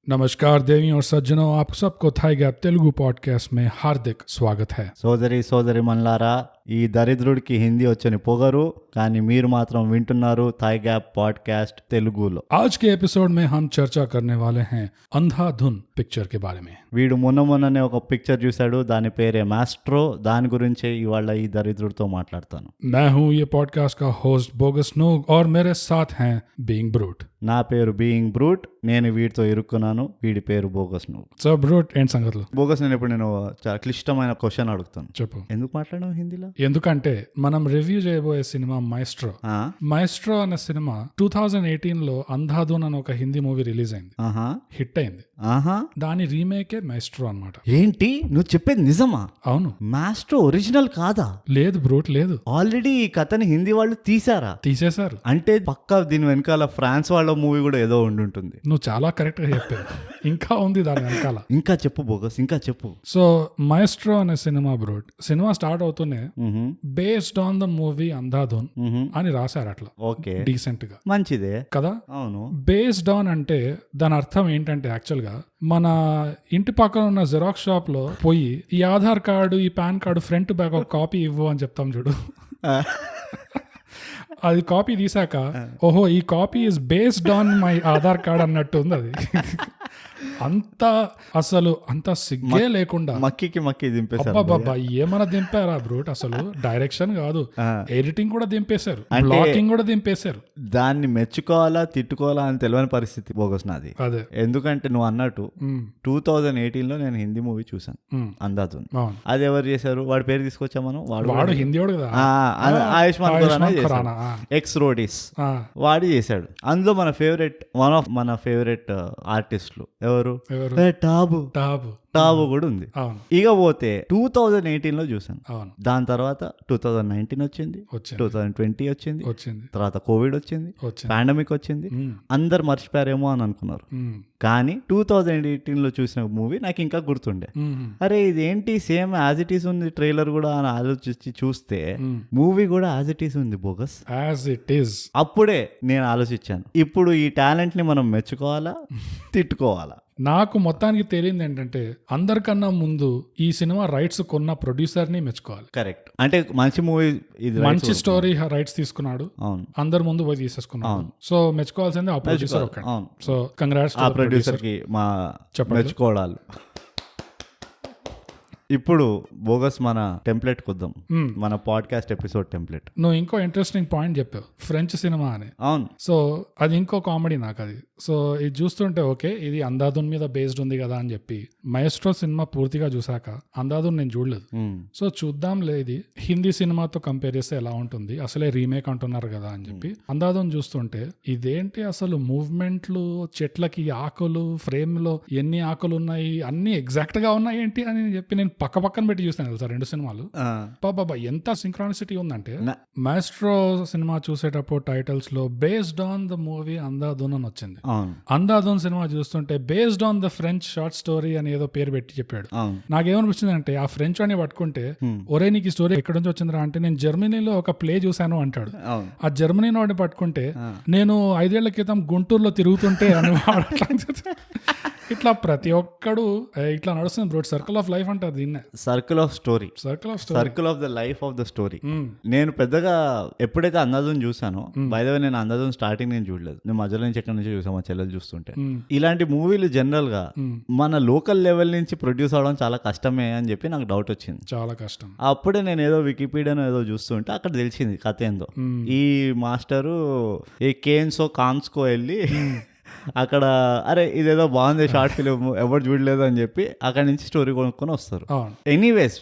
नमस्कार देवी और सज्जनों, आप सबको थाई गैप तेलुगु पॉडकास्ट में हार्दिक स्वागत है। సోదరి మన్లారా, ఈ దరిద్రుడికి హిందీ వచ్చని పొగరు, కానీ మీరు మాత్రం వింటున్నారు థాయ్ గ్యాప్ పాడ్కాస్ట్ తెలుగులో. आज के एपिसोड में हम चर्चा करने वाले हैं अंधाधुन पिक्चर के बारे में। వీడు మొన్ననే ఒక పిక్చర్ చూశాడు, దాని పేరే మాస్ట్రో. దాని గురించే ఇవాళ ఈ దరిద్రుడితో మాట్లాడతాను. मैं हूँ ये पॉडकास्ट का होस्ट बोगस नूग और मेरे साथ हैं बीइंग ब्रूट। నా పేరు బీయింగ్ బ్రూట్, నేను వీడితో ఇరుక్కున్నాను. వీడి పేరు బోగస్ నువ్వు. సో బ్రూట్ ఏంటి సంగతులు? బోగస్, నేను చాలా క్లిష్టమైన క్వశ్చన్ అడుగుతాను. చెప్పు. ఎందుకు మాట్లాడడం హిందీలో? ఎందుకంటే మనం రివ్యూ చేయబోయే సినిమా మైస్ట్రో అనే సినిమా 2018 లో అంధాధున్ అని ఒక హిందీ మూవీ రిలీజ్ అయింది, హిట్ అయింది. దాని రీమేకే మైస్ట్రో అన్నమాట. ఏంటి నువ్వు చెప్పేది నిజమా? అవును. మాస్ట్రో ఒరిజినల్ కాదా? లేదు బ్రూట్, లేదు. ఆల్రెడీ ఈ కథని హిందీ వాళ్ళు తీసేశారు. అంటే పక్కా దీని వెనకాల ఫ్రాన్స్ వాళ్ళ మూవీ కూడా ఏదో ఉండుంటుంది. నువ్వు చాలా కరెక్ట్ గా చెప్పావు. ఇంకా ఉంది దాని వెనకాల. ఇంకా చెప్పు బోగస్, ఇంకా చెప్పు. సో మైస్ట్రో అనే సినిమా బ్రూట్, సినిమా స్టార్ట్ అవుతూనే based on the movie Andhadhun అని రాశారు. అట్లా ఓకే, డీసెంట్ గా, మంచిదే కదా. అవును. బేస్డ్ ఆన్ అంటే దాని అర్థం ఏంటంటే యాక్చువల్ గా మన ఇంటి పక్కన ఉన్న జిరాక్స్ షాప్ లో పోయి ఈ ఆధార్ కార్డు, ఈ పాన్ కార్డు ఫ్రంట్ బ్యాక్ ఒక కాపీ ఇవ్వు అని చెప్తాం చూడు. అది కాపీ తీసాక ఓహో ఈ copy is based on my Aadhaar card అన్నట్టు ఉంది అది. అంత సిగ్గే లేకుండా మక్కి దింపేశారు. అబ్బా ఏమన్నా దింపారా బ్రూట్? అసలు డైరెక్షన్ కాదు, ఎడిటింగ్ కూడా దింపేశారు, బ్లాకింగ్ కూడా దింపేశారు. దాన్ని మెచ్చుకోవాలా తిట్టుకోవాలా అని తెలియని పరిస్థితి బోగస్ నాది. అదే ఎందుకంటే నువ్వు అన్నట్టు 2018 లో నేను హిందీ మూవీ చూసాను, అందాజున్. అది ఎవరు చేశారు? వాడి పేరు తీసుకొచ్చా మనం. వాడు హిందీవాడు కదా, ఆయుష్మాన్ ఖురానా, ఎక్స్ రోడీస్ వాడి చేశాడు. అందులో మన ఫేవరెట్ ఆర్టిస్టులు ఎవరు? టాబు కూడా ఉంది. ఇక పోతే 2018 లో చూసాను. దాని తర్వాత 2019 వచ్చింది, 2020 వచ్చింది, తర్వాత కోవిడ్ వచ్చింది, పాండమిక్ వచ్చింది. అందరు మర్చిపోయారేమో అని అనుకున్నారు. కానీ 2018 లో చూసిన మూవీ నాకు ఇంకా గుర్తుండే. అరే ఇదేంటి సేమ్ యాజ్ ఇట్ ఈస్ ఉంది ట్రైలర్ కూడా అని ఆలోచించి చూస్తే మూవీ కూడా యాజ్ ఇట్ ఈస్ ఉంది బోగస్, యాజ్ ఇట్ ఈస్. అప్పుడే నేను ఆలోచించాను, ఇప్పుడు ఈ టాలెంట్ ని మనం మెచ్చుకోవాలా తిట్టుకోవాలా? నాకు మొత్తానికి తెలియంది ఏంటంటే అందరికన్నా ముందు ఈ సినిమా రైట్స్ కొన్న ప్రొడ్యూసర్ ని మెచ్చుకోవాలి. కరెక్ట్. అంటే మంచి మూవీ, మంచి స్టోరీ రైట్స్ తీసుకున్నాడు, అందరి ముందు పోయి తీసేసుకున్నాడు. సో మెచ్చుకోవాల్సింది ఆ ప్రొడ్యూసర్. సో కంగ్రాట్స్ ఆ ప్రొడ్యూసర్ కి మా మెచ్చుకోవడాలు. ఇప్పుడు బోగస్ మన టెంప్లెట్ కొద్దాం, మన పాడ్కాస్ట్ ఎపిసోడ్ టెంప్లెట్. నువ్వు ఇంకో ఇంట్రెస్టింగ్ పాయింట్ చెప్పావు, ఫ్రెంచ్ సినిమా అని. అవును. సో అది ఇంకో కామెడీ నాకు అది. సో ఇది చూస్తుంటే ఓకే ఇది అంధాధున్ మీద బేస్డ్ ఉంది కదా అని చెప్పి మైస్ట్రో సినిమా పూర్తిగా చూసాక అంధాధున్ నేను చూడలేదు. సో చూద్దాంలే ఇది హిందీ సినిమాతో కంపేర్ చేస్తే ఎలా ఉంటుంది, అసలే రీమేక్ అంటున్నారు కదా అని చెప్పి అంధాధున్ చూస్తుంటే ఇదేంటి అసలు మూవ్మెంట్లు, చెట్లకి ఆకులు, ఫ్రేమ్ లో ఎన్ని ఆకులు ఉన్నాయి అన్ని ఎగ్జాక్ట్ గా ఉన్నాయి ఏంటి అని చెప్పి నేను పక్కన పెట్టి చూస్తాను తెలుసా రెండు సినిమాలు. బాబా ఎంత సింక్రానిసిటీ ఉందంటే మైస్ట్రో సినిమా చూసేటప్పుడు టైటిల్స్ లో based on the movie Andhadhun అని వచ్చింది. అంధాధున్ సినిమా చూస్తుంటే based on the French short story అని ఏదో పేరు పెట్టి చెప్పాడు. నాకేమనిపించింది అంటే ఆ ఫ్రెంచ్ అని పట్టుకుంటే ఒరే నీకు ఈ స్టోరీ ఎక్కడి నుంచి వచ్చిందిరా అంటే నేను జర్మనీలో ఒక ప్లే చూశాను అంటాడు. ఆ జర్మనీ వాడిని పట్టుకుంటే నేను 5 ఏళ్ల క్రితం గుంటూరులో తిరుగుతుంటే అని ఇట్లా ప్రతి ఒక్కడు ఇట్లా నడుస్తుంది బ్రో. సర్కిల్ ఆఫ్ లైఫ్ అంటారు దీన్నే. Circle of story, circle of the life of the story. నేను పెద్దగా ఎప్పుడైతే అందాజున్ చూసానో, బై ద వే నేను అందాజున్ స్టార్టింగ్ నేను చూడలేదు, నేను మధ్యలో నుంచి ఎక్కడి నుంచి చూసాను మా చెల్లెలు చూస్తుంటే. ఇలాంటి మూవీలు జనరల్ గా మన లోకల్ లెవెల్ నుంచి ప్రొడ్యూస్ అవడం చాలా కష్టమే అని చెప్పి నాకు డౌట్ వచ్చింది. చాలా కష్టం. అప్పుడే నేను ఏదో వికీపీడియాను ఏదో చూస్తుంటే అక్కడ తెలిసింది కథ ఏందో. ఈ మాస్టరు ఈ కేన్సో కాన్స్కో వెళ్ళి అక్కడ అరే ఇదేదో బాగుంది షార్ట్ ఫిలిం ఎవరు చూడలేదు అని చెప్పి అక్కడ నుంచి స్టోరీ కొనుక్కొని వస్తారు. ఎనీవేస్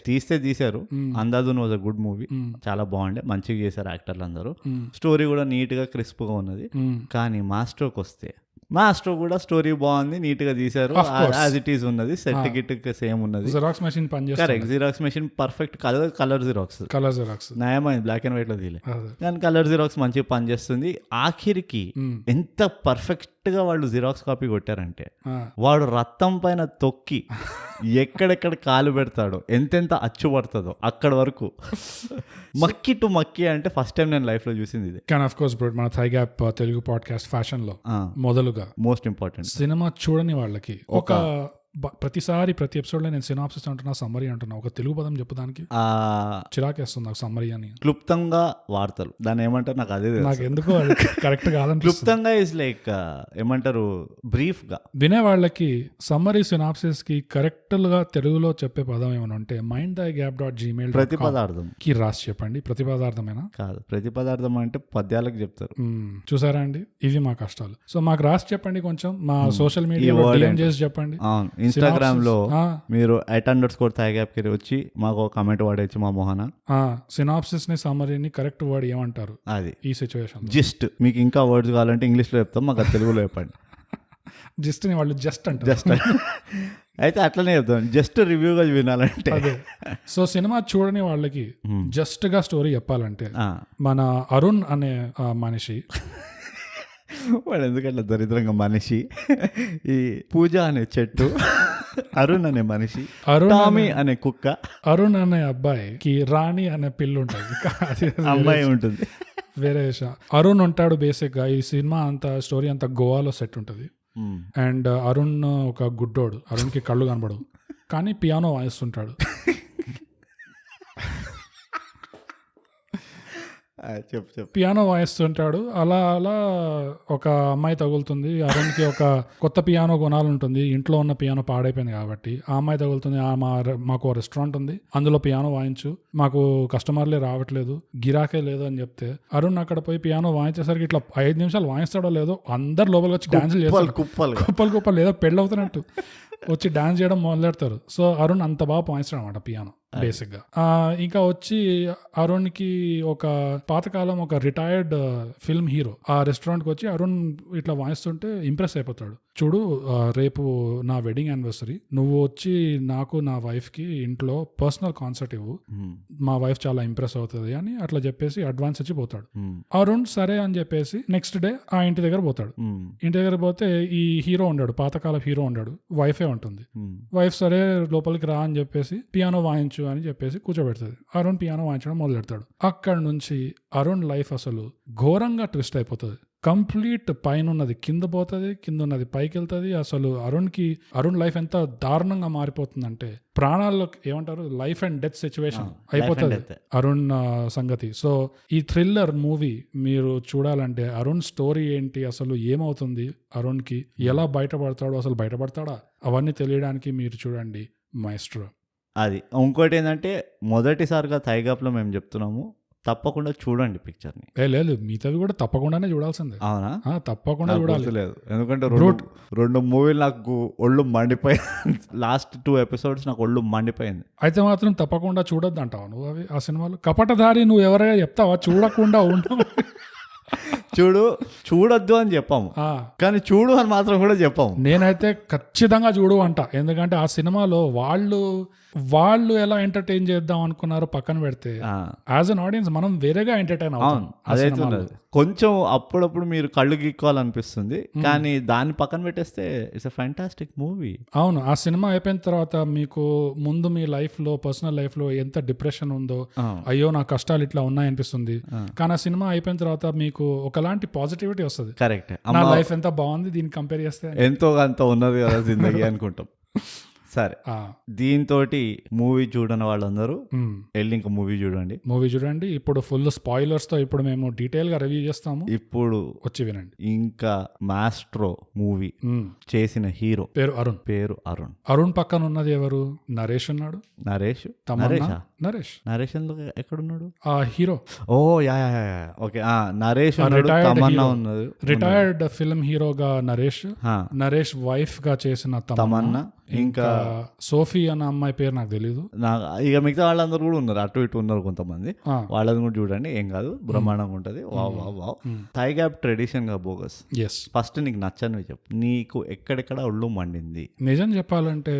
తీశారు. అందాజున్ వాజ్ అ గుడ్ మూవీ, చాలా బాగుండే, మంచిగా చేశారు యాక్టర్లు అందరూ, స్టోరీ కూడా నీట్ గా క్రిస్ప్ గా ఉన్నది. కానీ మాస్టర్కి వస్తే మాస్టర్ కూడా స్టోరీ బాగుంది, నీట్ గా తీశారు, యాజ్ ఇట్ ఈస్ ఉన్నది, సెట్ గిట్ సేమ్ ఉన్నది. Xerox machine correct, xerox machine perfect, colour xerox నయమైంది, బ్లాక్ అండ్ వైట్ లో తీలే, కానీ కలర్ జిరాక్స్ మంచిగా పనిచేస్తుంది. ఆఖరికి ఎంత పర్ఫెక్ట్ గా వాళ్ళు జిరాక్స్ కాపీ కొట్టారంటే వాడు రక్తం పైన తొక్కి ఎక్కడెక్కడ కాలు పెడతాడో ఎంతెంత అచ్చు పడుతుందో అక్కడ వరకు మక్కి టు మక్కి అంటే ఫస్ట్ టైం నేను లైఫ్ లో చూసింది ఇది. కానీ ఆఫ్ కోర్స్ బ్రో, మన thigh gap Telugu podcast fashion లో మొదలుగా మోస్ట్ ఇంపార్టెంట్ సినిమా చూడని వాళ్ళకి ఒక ప్రతిసారి ప్రతి ఎపిసోడ్ లో నేను సినాప్సిస్ అంటున్నా, సమ్మరీ అంటున్నా, ఒక తెలుగు పదం చెప్పడానికి చిరాకేస్తుంది నాకు సమ్మరీ అని. క్లుప్తంగా వార్తలు దాన్ని ఏమంటారు నాకు అదే నాకు ఎందుకో అది కరెక్ట్ కాదని. క్లుప్తంగా ఇస్ లైక్ ఏమంటారు బ్రీఫ్ గా. వినే వాళ్ళకి సమ్మరీ సినాప్సిస్ కి కరెక్ట్ గా తెలుగులో చెప్పే పదం ఏమైనా ఉంటే mindthegap.gmail.com ప్రతిపదార్థం కి రాసి చెప్పండి. ప్రతిపదార్థమేనా? కాదు, ప్రతిపదార్థం అంటే పద్యాలకు చెప్తారు. చూసారా అండి, ఇవి మా కష్టాలు. సో మాకు రాసి చెప్పండి, కొంచెం మా సోషల్ మీడియాలో DM చేసి చెప్పండి. ఇన్స్టాగ్రామ్ లో మీరు @_thaiGap కి వచ్చి మాకు కామెంట్ వాడేచ్చు మా మోహన. సినాప్సిస్ ని సమ్మరీని కరెక్ట్ వర్డ్ ఏమంటారు అది ఈ సిచ్యువేషన్? జస్ట్. మీకు ఇంకా వర్డ్స్ కావాలంటే ఇంగ్లీష్ లో చెప్తాం, మాకు తెలుగులో చెప్పండి. జస్ట్ ని వాళ్ళు జస్ట్ అంటారు. జస్ట్ అయితే అట్లనే చెప్తాం, జస్ట్ రివ్యూగా వినాలంటే. సో సినిమా చూడని వాళ్ళకి జస్ట్ గా స్టోరీ చెప్పాలంటే మన అరుణ్ అనే మనిషి, వాడు ఎందుకంటే దరిద్రంగా మనిషి, ఈ పూజ అనే చెట్టు, అరుణ్ అనే మనిషి, టామీ అనే కుక్క, అరుణ్ అనే అబ్బాయికి రాణి అనే పిల్లు ఉంటుంది, అమ్మాయి ఉంటుంది, వేరే విషయం. అరుణ్ ఉంటాడు బేసిక్ గా. ఈ సినిమా అంతా స్టోరీ అంతా గోవాలో సెట్ ఉంటుంది. అండ్ అరుణ్ ఒక గుడ్డోడు, అరుణ్కి కళ్ళు కనబడవు కానీ పియానో వాయిస్తుంటాడు. పియానో వాయిస్తుంటాడు. అలా అలా ఒక అమ్మాయి తగులుతుంది అరుణ్కి. ఒక కొత్త పియానో కొనాలంటుంది, ఇంట్లో ఉన్న పియానో పాడైపోయింది కాబట్టి. ఆ అమ్మాయి తగులుతుంది, మాకు రెస్టారెంట్ ఉంది, అందులో పియానో వాయించు, మాకు కస్టమర్లే రావట్లేదు, గిరాకే లేదు అని చెప్తే అరుణ్ అక్కడ పోయి పియానో వాయించేసరికి ఇట్లా 5 నిమిషాలు వాయిస్తాడో లేదో అందరు లోపలికి వచ్చి డాన్సులు చేస్తారు, కుప్పలు లేదో పెళ్ళి అవుతున్నట్టు వచ్చి డాన్స్ చేయడం మొదలెడతారు. సో అరుణ్ అంత బాగా వాయిస్తాడు అనమాట పియానో బేసిక్ గా. ఇంకా వచ్చి అరుణ్ కి ఒక పాతకాలం ఒక రిటైర్డ్ ఫిల్మ్ హీరో ఆ రెస్టారెంట్ కి వచ్చి అరుణ్ ఇట్లా వాయిస్తుంటే ఇంప్రెస్ అయిపోతాడు. చూడు, రేపు నా వెడ్డింగ్ యానివర్సరీ, నువ్వు వచ్చి నాకు నా వైఫ్ కి ఇంట్లో పర్సనల్ కాన్సర్ట్ ఇవ్వు, మా వైఫ్ చాలా ఇంప్రెస్ అవుతుంది అని అట్లా చెప్పేసి అడ్వాన్స్ ఇచ్చి పోతాడు. అరుణ్ సరే అని చెప్పేసి నెక్స్ట్ డే ఆ ఇంటి దగ్గర పోతాడు. ఇంటి దగ్గర పోతే ఈ హీరో ఉండాడు, పాతకాల హీరో ఉండాడు, వైఫే ఉంటుంది. వైఫ్ సరే లోపలికి రా అని చెప్పేసి పియానో వాయించు అని చెప్పేసి కూర్చోబెడుతుంది. అరుణ్ పియానో వాయించడం మొదలెడతాడు. అక్కడ నుంచి అరుణ్ లైఫ్ అసలు ఘోరంగా ట్విస్ట్ అయిపోతుంది. కంప్లీట్ పైన ఉన్నది కింద పోతుంది, కింద ఉన్నది పైకి వెళ్తుంది. అసలు అరుణ్ లైఫ్ ఎంత దారుణంగా మారిపోతుందంటే ప్రాణాల్లో ఏమంటారు లైఫ్ అండ్ డెత్ సిచ్యువేషన్ అయిపోతుంది అరుణ్ సంగతి. సో ఈ థ్రిల్లర్ మూవీ మీరు చూడాలంటే అరుణ్ స్టోరీ ఏంటి, అసలు ఏమవుతుంది అరుణ్కి, ఎలా బయటపడతాడు, అసలు బయటపడతాడా, అవన్నీ తెలియడానికి మీరు చూడండి మాయిస్ట్రో. అది ఇంకోటి ఏంటంటే మొదటిసారిగా థైగాప్లో మేము చెప్తున్నాము, తప్పకుండా చూడండి పిక్చర్ ని. లేదు మిగతావి కూడా తప్పకుండానే చూడాల్సిందే. అవునా? తప్పకుండా చూడాలి. లేదు ఎందుకంటే రెండు మూవీలు నాకు ఒళ్ళు మండిపోయింది. లాస్ట్ 2 ఎపిసోడ్స్ నాకు ఒళ్ళు మండిపోయింది. అయితే మాత్రం తప్పకుండా చూడొద్దు అంటావా నువ్వు అవి ఆ సినిమాలు? కపటదారి నువ్వు ఎవరైనా చెప్తావా చూడకుండా ఉండవు? చూడొద్దు అని చెప్పాము, కానీ చూడు అని మాత్రం కూడా చెప్పాము. నేనైతే ఖచ్చితంగా చూడు అంట. ఎందుకంటే ఆ సినిమాలో వాళ్ళు ఎలా ఎంటర్టైన్ చేద్దాం అనుకున్నారో పక్కన పెడితే యాజ్ అన్ ఆడియన్స్ మనం వేరేగా ఎంటర్టైన్ అవుతాం. అదైతే కొంచెం అప్పుడప్పుడు మీరు కళ్ళు గీక్కోవాలనిపిస్తుంది, కానీ దాన్ని పక్కన పెట్టేస్తే ఇట్స్ ఎ ఫ్యాంటాస్టిక్ మూవీ. అవును, ఆ సినిమా అయిపోయిన తర్వాత మీకు ముందు మీ లైఫ్ లో పర్సనల్ లైఫ్ లో ఎంత డిప్రెషన్ ఉందో, అయ్యో నా కష్టాలు ఇట్లా ఉన్నాయనిపిస్తుంది, కానీ ఆ సినిమా అయిపోయిన తర్వాత మీకు ఒకలాంటి పాజిటివిటీ వస్తుంది. కరెక్ట్, నా లైఫ్ ఎంత బాగుంది దీన్ని కంపేర్ చేస్తే, ఎంతో అంత ఉన్నది కదా జిందగీ అనుకుంటాం. సరే, దీంతో మూవీ చూడని వాళ్ళందరూ వెళ్ళి ఇంకా మూవీ చూడండి. ఇప్పుడు ఫుల్ స్పాయిలర్స్ తో ఇప్పుడు మేము డీటెయిల్ గా రివ్యూ చేస్తాము, ఇప్పుడు వచ్చి వినండి. ఇంకా మాస్ట్రో మూవీ చేసిన హీరో పేరు అరుణ్. అరుణ్ పక్కన ఉన్నది ఎవరు? నరేష్ ఉన్నాడు. నరేష్ ఎక్కడున్నాడు? ఆ హీరో. ఓ యా ఓకే, నరేష్ ఉన్నది. రిటైర్డ్ ఫిల్మ్ హీరోగా నరేష్ వైఫ్ గా చేసిన తమన్నా, ఇంకా సోఫీ అన్న అమ్మాయి పేరు నాకు తెలీదు. ఇక మిగతా వాళ్ళందరూ కూడా ఉన్నారు, అటు ఇటు ఉన్నారు కొంతమంది, వాళ్ళని కూడా చూడండి, ఏం కాదు, బ్రహ్మాండంగా ఉంటది. వావ్. థైగ్యాప్ ట్రెడిషన్ గా బోగస్. ఫస్ట్ నీకు నచ్చనివి చెప్పు, నీకు ఎక్కడెక్కడ ఒళ్ళు మండింది? నిజం చెప్పాలంటే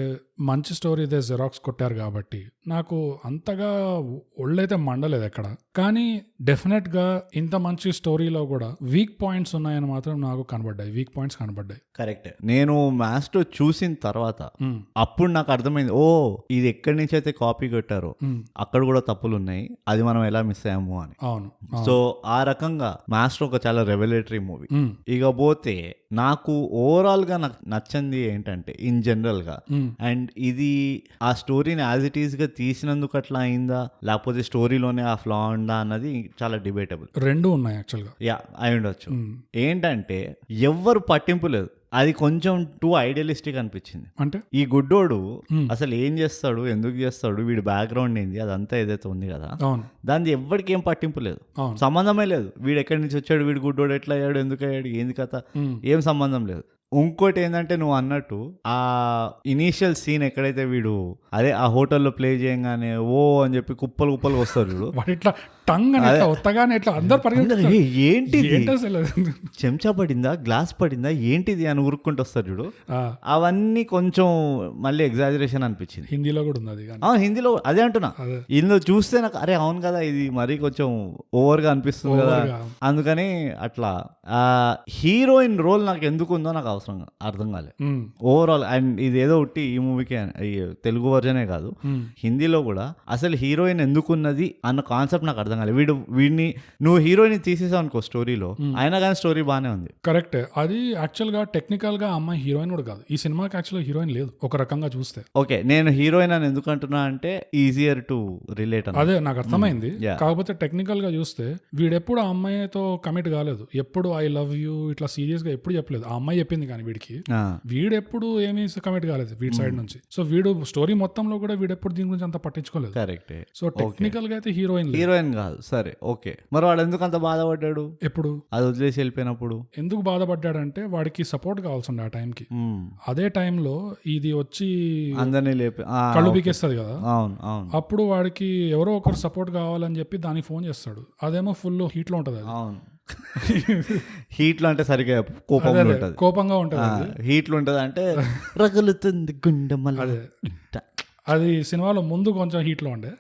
మంచి స్టోరీ ఇదే జెరాక్స్ కొట్టారు కాబట్టి నాకు అంతగా ఒళ్ళైతే మండలేదు ఎక్కడ. కానీ డెఫినెట్ గా ఇంత మంచి స్టోరీలో కూడా వీక్ పాయింట్స్ ఉన్నాయని మాత్రం నాకు కనబడ్డాయి. వీక్ పాయింట్స్ కనబడ్డాయి. కరెక్ట్. నేను మాస్టర్ చూసిన తర్వాత అప్పుడు నాకు అర్థమైంది, ఓ ఇది ఎక్కడి నుంచి అయితే కాపీ కొట్టారో అక్కడ కూడా తప్పులు ఉన్నాయి, అది మనం ఎలా మిస్ అయ్యాము అని. అవును. సో ఆ రకంగా మాస్టర్ ఒక చాలా రెవల్యూటరీ మూవీ. ఇక పోతే నాకు ఓవరాల్ గా నాకు నచ్చింది ఏంటంటే ఇన్ జనరల్ గా, అండ్ ఇది ఆ స్టోరీని యాజ్ ఇట్ ఈస్ గా తీసినందుకు అట్లా అయిందా లేకపోతే స్టోరీలోనే ఆ ఫ్లా ఉందా అన్నది చాలా డిబేటబుల్. రెండు ఉన్నాయి యాక్చువల్ గా. యా అయి ఉండొచ్చు. ఏంటంటే ఎవ్వరు పట్టింపు లేదు, అది కొంచెం టూ ఐడియలిస్టిక్ అనిపించింది. అంటే ఈ గుడ్డోడు అసలు ఏం చేస్తాడు, ఎందుకు చేస్తాడు, వీడి బ్యాక్గ్రౌండ్ ఏంది, అదంతా ఏదైతే ఉంది కదా దాన్ని ఎవ్వరికి ఏం పట్టింపు లేదు, సంబంధమే లేదు. వీడు ఎక్కడి నుంచి వచ్చాడు, వీడు గుడ్డోడు ఎట్లా అయ్యాడు, ఎందుకు అయ్యాడు, ఏంది కథ, ఏం సంబంధం లేదు. ఇంకోటి ఏంటంటే నువ్వు అన్నట్టు ఆ ఇనీషియల్ సీన్ ఎక్కడైతే వీడు అదే ఆ హోటల్లో ప్లే చేయగానే ఓ అని చెప్పి కుప్పలు కుప్పలు వస్తారు చూడు, ఇట్లా టంగ్ ఒత్తగానే ఇట్లా అందరు ఏంటి చెంచా పడిందా, గ్లాస్ పడిందా, ఏంటిది అని ఉరుక్కుంటూ వస్తారు చూడు, అవన్నీ కొంచెం మళ్ళీ ఎగ్జాజరేషన్ అనిపించింది. హిందీలో కూడా ఉంది అది. హిందీలో అదే అంటున్నా, ఇందులో చూస్తే నాకు అరే అవును కదా ఇది మరీ కొంచెం ఓవర్ గా అనిపిస్తుంది కదా, అందుకని అట్లా హీరోయిన్ రోల్ నాకు ఎందుకు ఉందో నాకు అర్థం కాలేదు ఓవరాల్. అండ్ ఇది ఏదో ఒకటి ఈ మూవీకి తెలుగు వర్జనే కాదు, హిందీలో కూడా అసలు హీరోయిన్ ఎందుకున్నది అన్న కాన్సెప్ట్ నాకు అర్థం కాలేదు. వీడిని నువ్వు హీరోయిన్ తీసేసావు అనుకో స్టోరీలో, అయినా కానీ స్టోరీ బాగానే ఉంది. కరెక్ట్. అది యాక్చువల్ గా టెక్నికల్ గా అమ్మాయి హీరోయిన్ కూడా కాదు, ఈ సినిమాకి యాక్చువల్ హీరోయిన్ లేదు ఒక రకంగా చూస్తే. ఓకే, నేను హీరోయిన్ అని ఎందుకు అంటున్నా అంటే ఈజియర్ టు రిలేట్. అదే నాకు అర్థమైంది. కాకపోతే టెక్నికల్ గా చూస్తే వీడెప్పుడు ఆ అమ్మాయితో కమిట్ కాలేదు, ఎప్పుడు ఐ లవ్ యూ ఇట్లా సీరియస్ గా ఎప్పుడు చెప్పలేదు. ఆ అమ్మాయి చెప్పింది కానీ వీడెప్పుడు ఏమీ కమిట్ కాలేదు వీడి సైడ్ నుంచి. సో వీడు స్టోరీ మొత్తంలో కూడా వీడెప్పుడు దీని గురించి అంత పట్టించుకోలేదు. కరెక్ట్. సో టెక్నికల్ గా అయితే హీరోయిన్ కాదు. సరే ఓకే, మరి వాడు ఎందుకు అంత బాధపడ్డాడు, ఎప్పుడు అది వదిలేసి వెళ్ళిపోయినప్పుడు ఎందుకు బాధపడ్డాడంటే వాడికి సపోర్ట్ కావాల్సి ఉండే ఆ టైంకి. అదే టైంలో ఇది వచ్చి అందరినీ లేపి కళ్ళు పీకేస్తుంది కదా, అవును అవును, అప్పుడు వాడికి ఎవరో ఒకరు సపోర్ట్ కావాలని చెప్పి దానికి ఫోన్ చేస్తాడు. అదేమో ఫుల్ హీట్ లో ఉంటది. అవును, హీట్ లో అంటే సరిగా కోపంగా ఉంటది, హీట్ లో ఉంటది అంటే రగులుతుంది గుండె. అది సినిమాలో ముందు కొంచెం హీట్ లో ఉండే,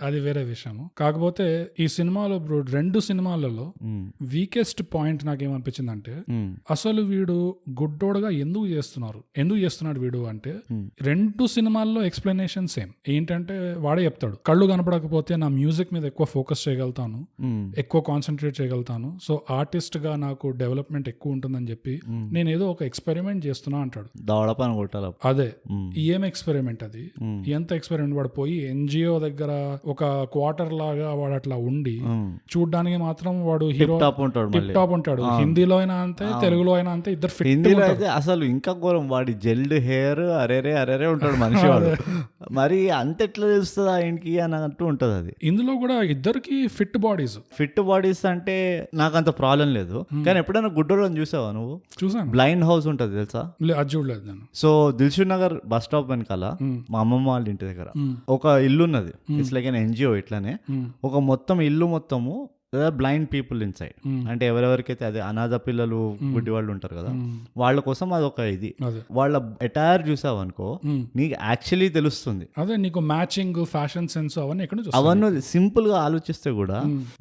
అది వేరే విషయం. కాకపోతే ఈ సినిమాలో రెండు సినిమాలలో వీకెస్ట్ పాయింట్ నాకేమనిపించింది అంటే అసలు వీడు గుడ్డోడుగా ఎందుకు చేస్తున్నాడు వీడు అంటే రెండు సినిమాల్లో ఎక్స్ప్లెనేషన్ సేమ్. ఏంటంటే వాడే చెప్తాడు, కళ్ళు కనపడకపోతే నా మ్యూజిక్ మీద ఎక్కువ ఫోకస్ చేయగలుగుతాను, ఎక్కువ కాన్సన్ట్రేట్ చేయగలుగుతాను, సో ఆర్టిస్ట్ గా నాకు డెవలప్మెంట్ ఎక్కువ ఉంటుందని చెప్పి నేను ఏదో ఒక ఎక్స్పెరిమెంట్ చేస్తున్నా అంటాడు. అదే ఏం ఎక్స్పెరిమెంట్ అది, ఎంత ఎక్స్పెరిమెంట్. వాడు పోయి ఎన్జిఓ దగ్గర ఒక క్వార్టర్ లాగా వాడు అట్లా ఉండి చూడ్డానికి మాత్రం వాడు హీరో టిప్ టాప్ ఉంటాడు. హిందీలో అయినా అంతే, తెలుగులో అయినా అంతే, ఇద్దరు ఫిట్. అసలు ఇంకా ఘోరం, వాడి జెల్డ్ హెయిర్ అరేరే ఉంటాడు మనిషి వాడు. మరి అంత ఎట్లా తెలుస్తుంది ఆయనకి అన్నట్టు ఉంటది అది. ఇందులో కూడా ఇద్దరికి ఫిట్ బాడీస్ అంటే నాకు అంత ప్రాబ్లం లేదు, కానీ ఎప్పుడైనా గుడ్డోళ్ళని చూసావా నువ్వు? చూసాను. బ్లైండ్ హౌస్ ఉంటది తెలుసా? అది చూడలేదు నేను. So Dilsukh Nagar bus stop వెనకాల మా అమ్మమ్మ వాళ్ళ ఇంటి దగ్గర ఒక ఇల్లు ఉన్నది. It's like an NGO. ఇట్లానే ఒక మొత్తం ఇల్లు మొత్తము బ్లైండ్ పీపుల్ ఇన్ సైడ్, అంటే ఎవరెవరికైతే అదే అనాథ పిల్లలు గుడ్డి వాళ్ళు ఉంటారు కదా, వాళ్ళ కోసం అదొక ఇది. వాళ్ళ అటైర్ చూసావు అనుకో నీకు యాక్చువల్లీ తెలుస్తుంది. అదే నీకు మ్యాచింగ్ ఫ్యాషన్ సెన్స్ అవన్నీ అవన్నీ సింపుల్ గా ఆలోచిస్తే కూడా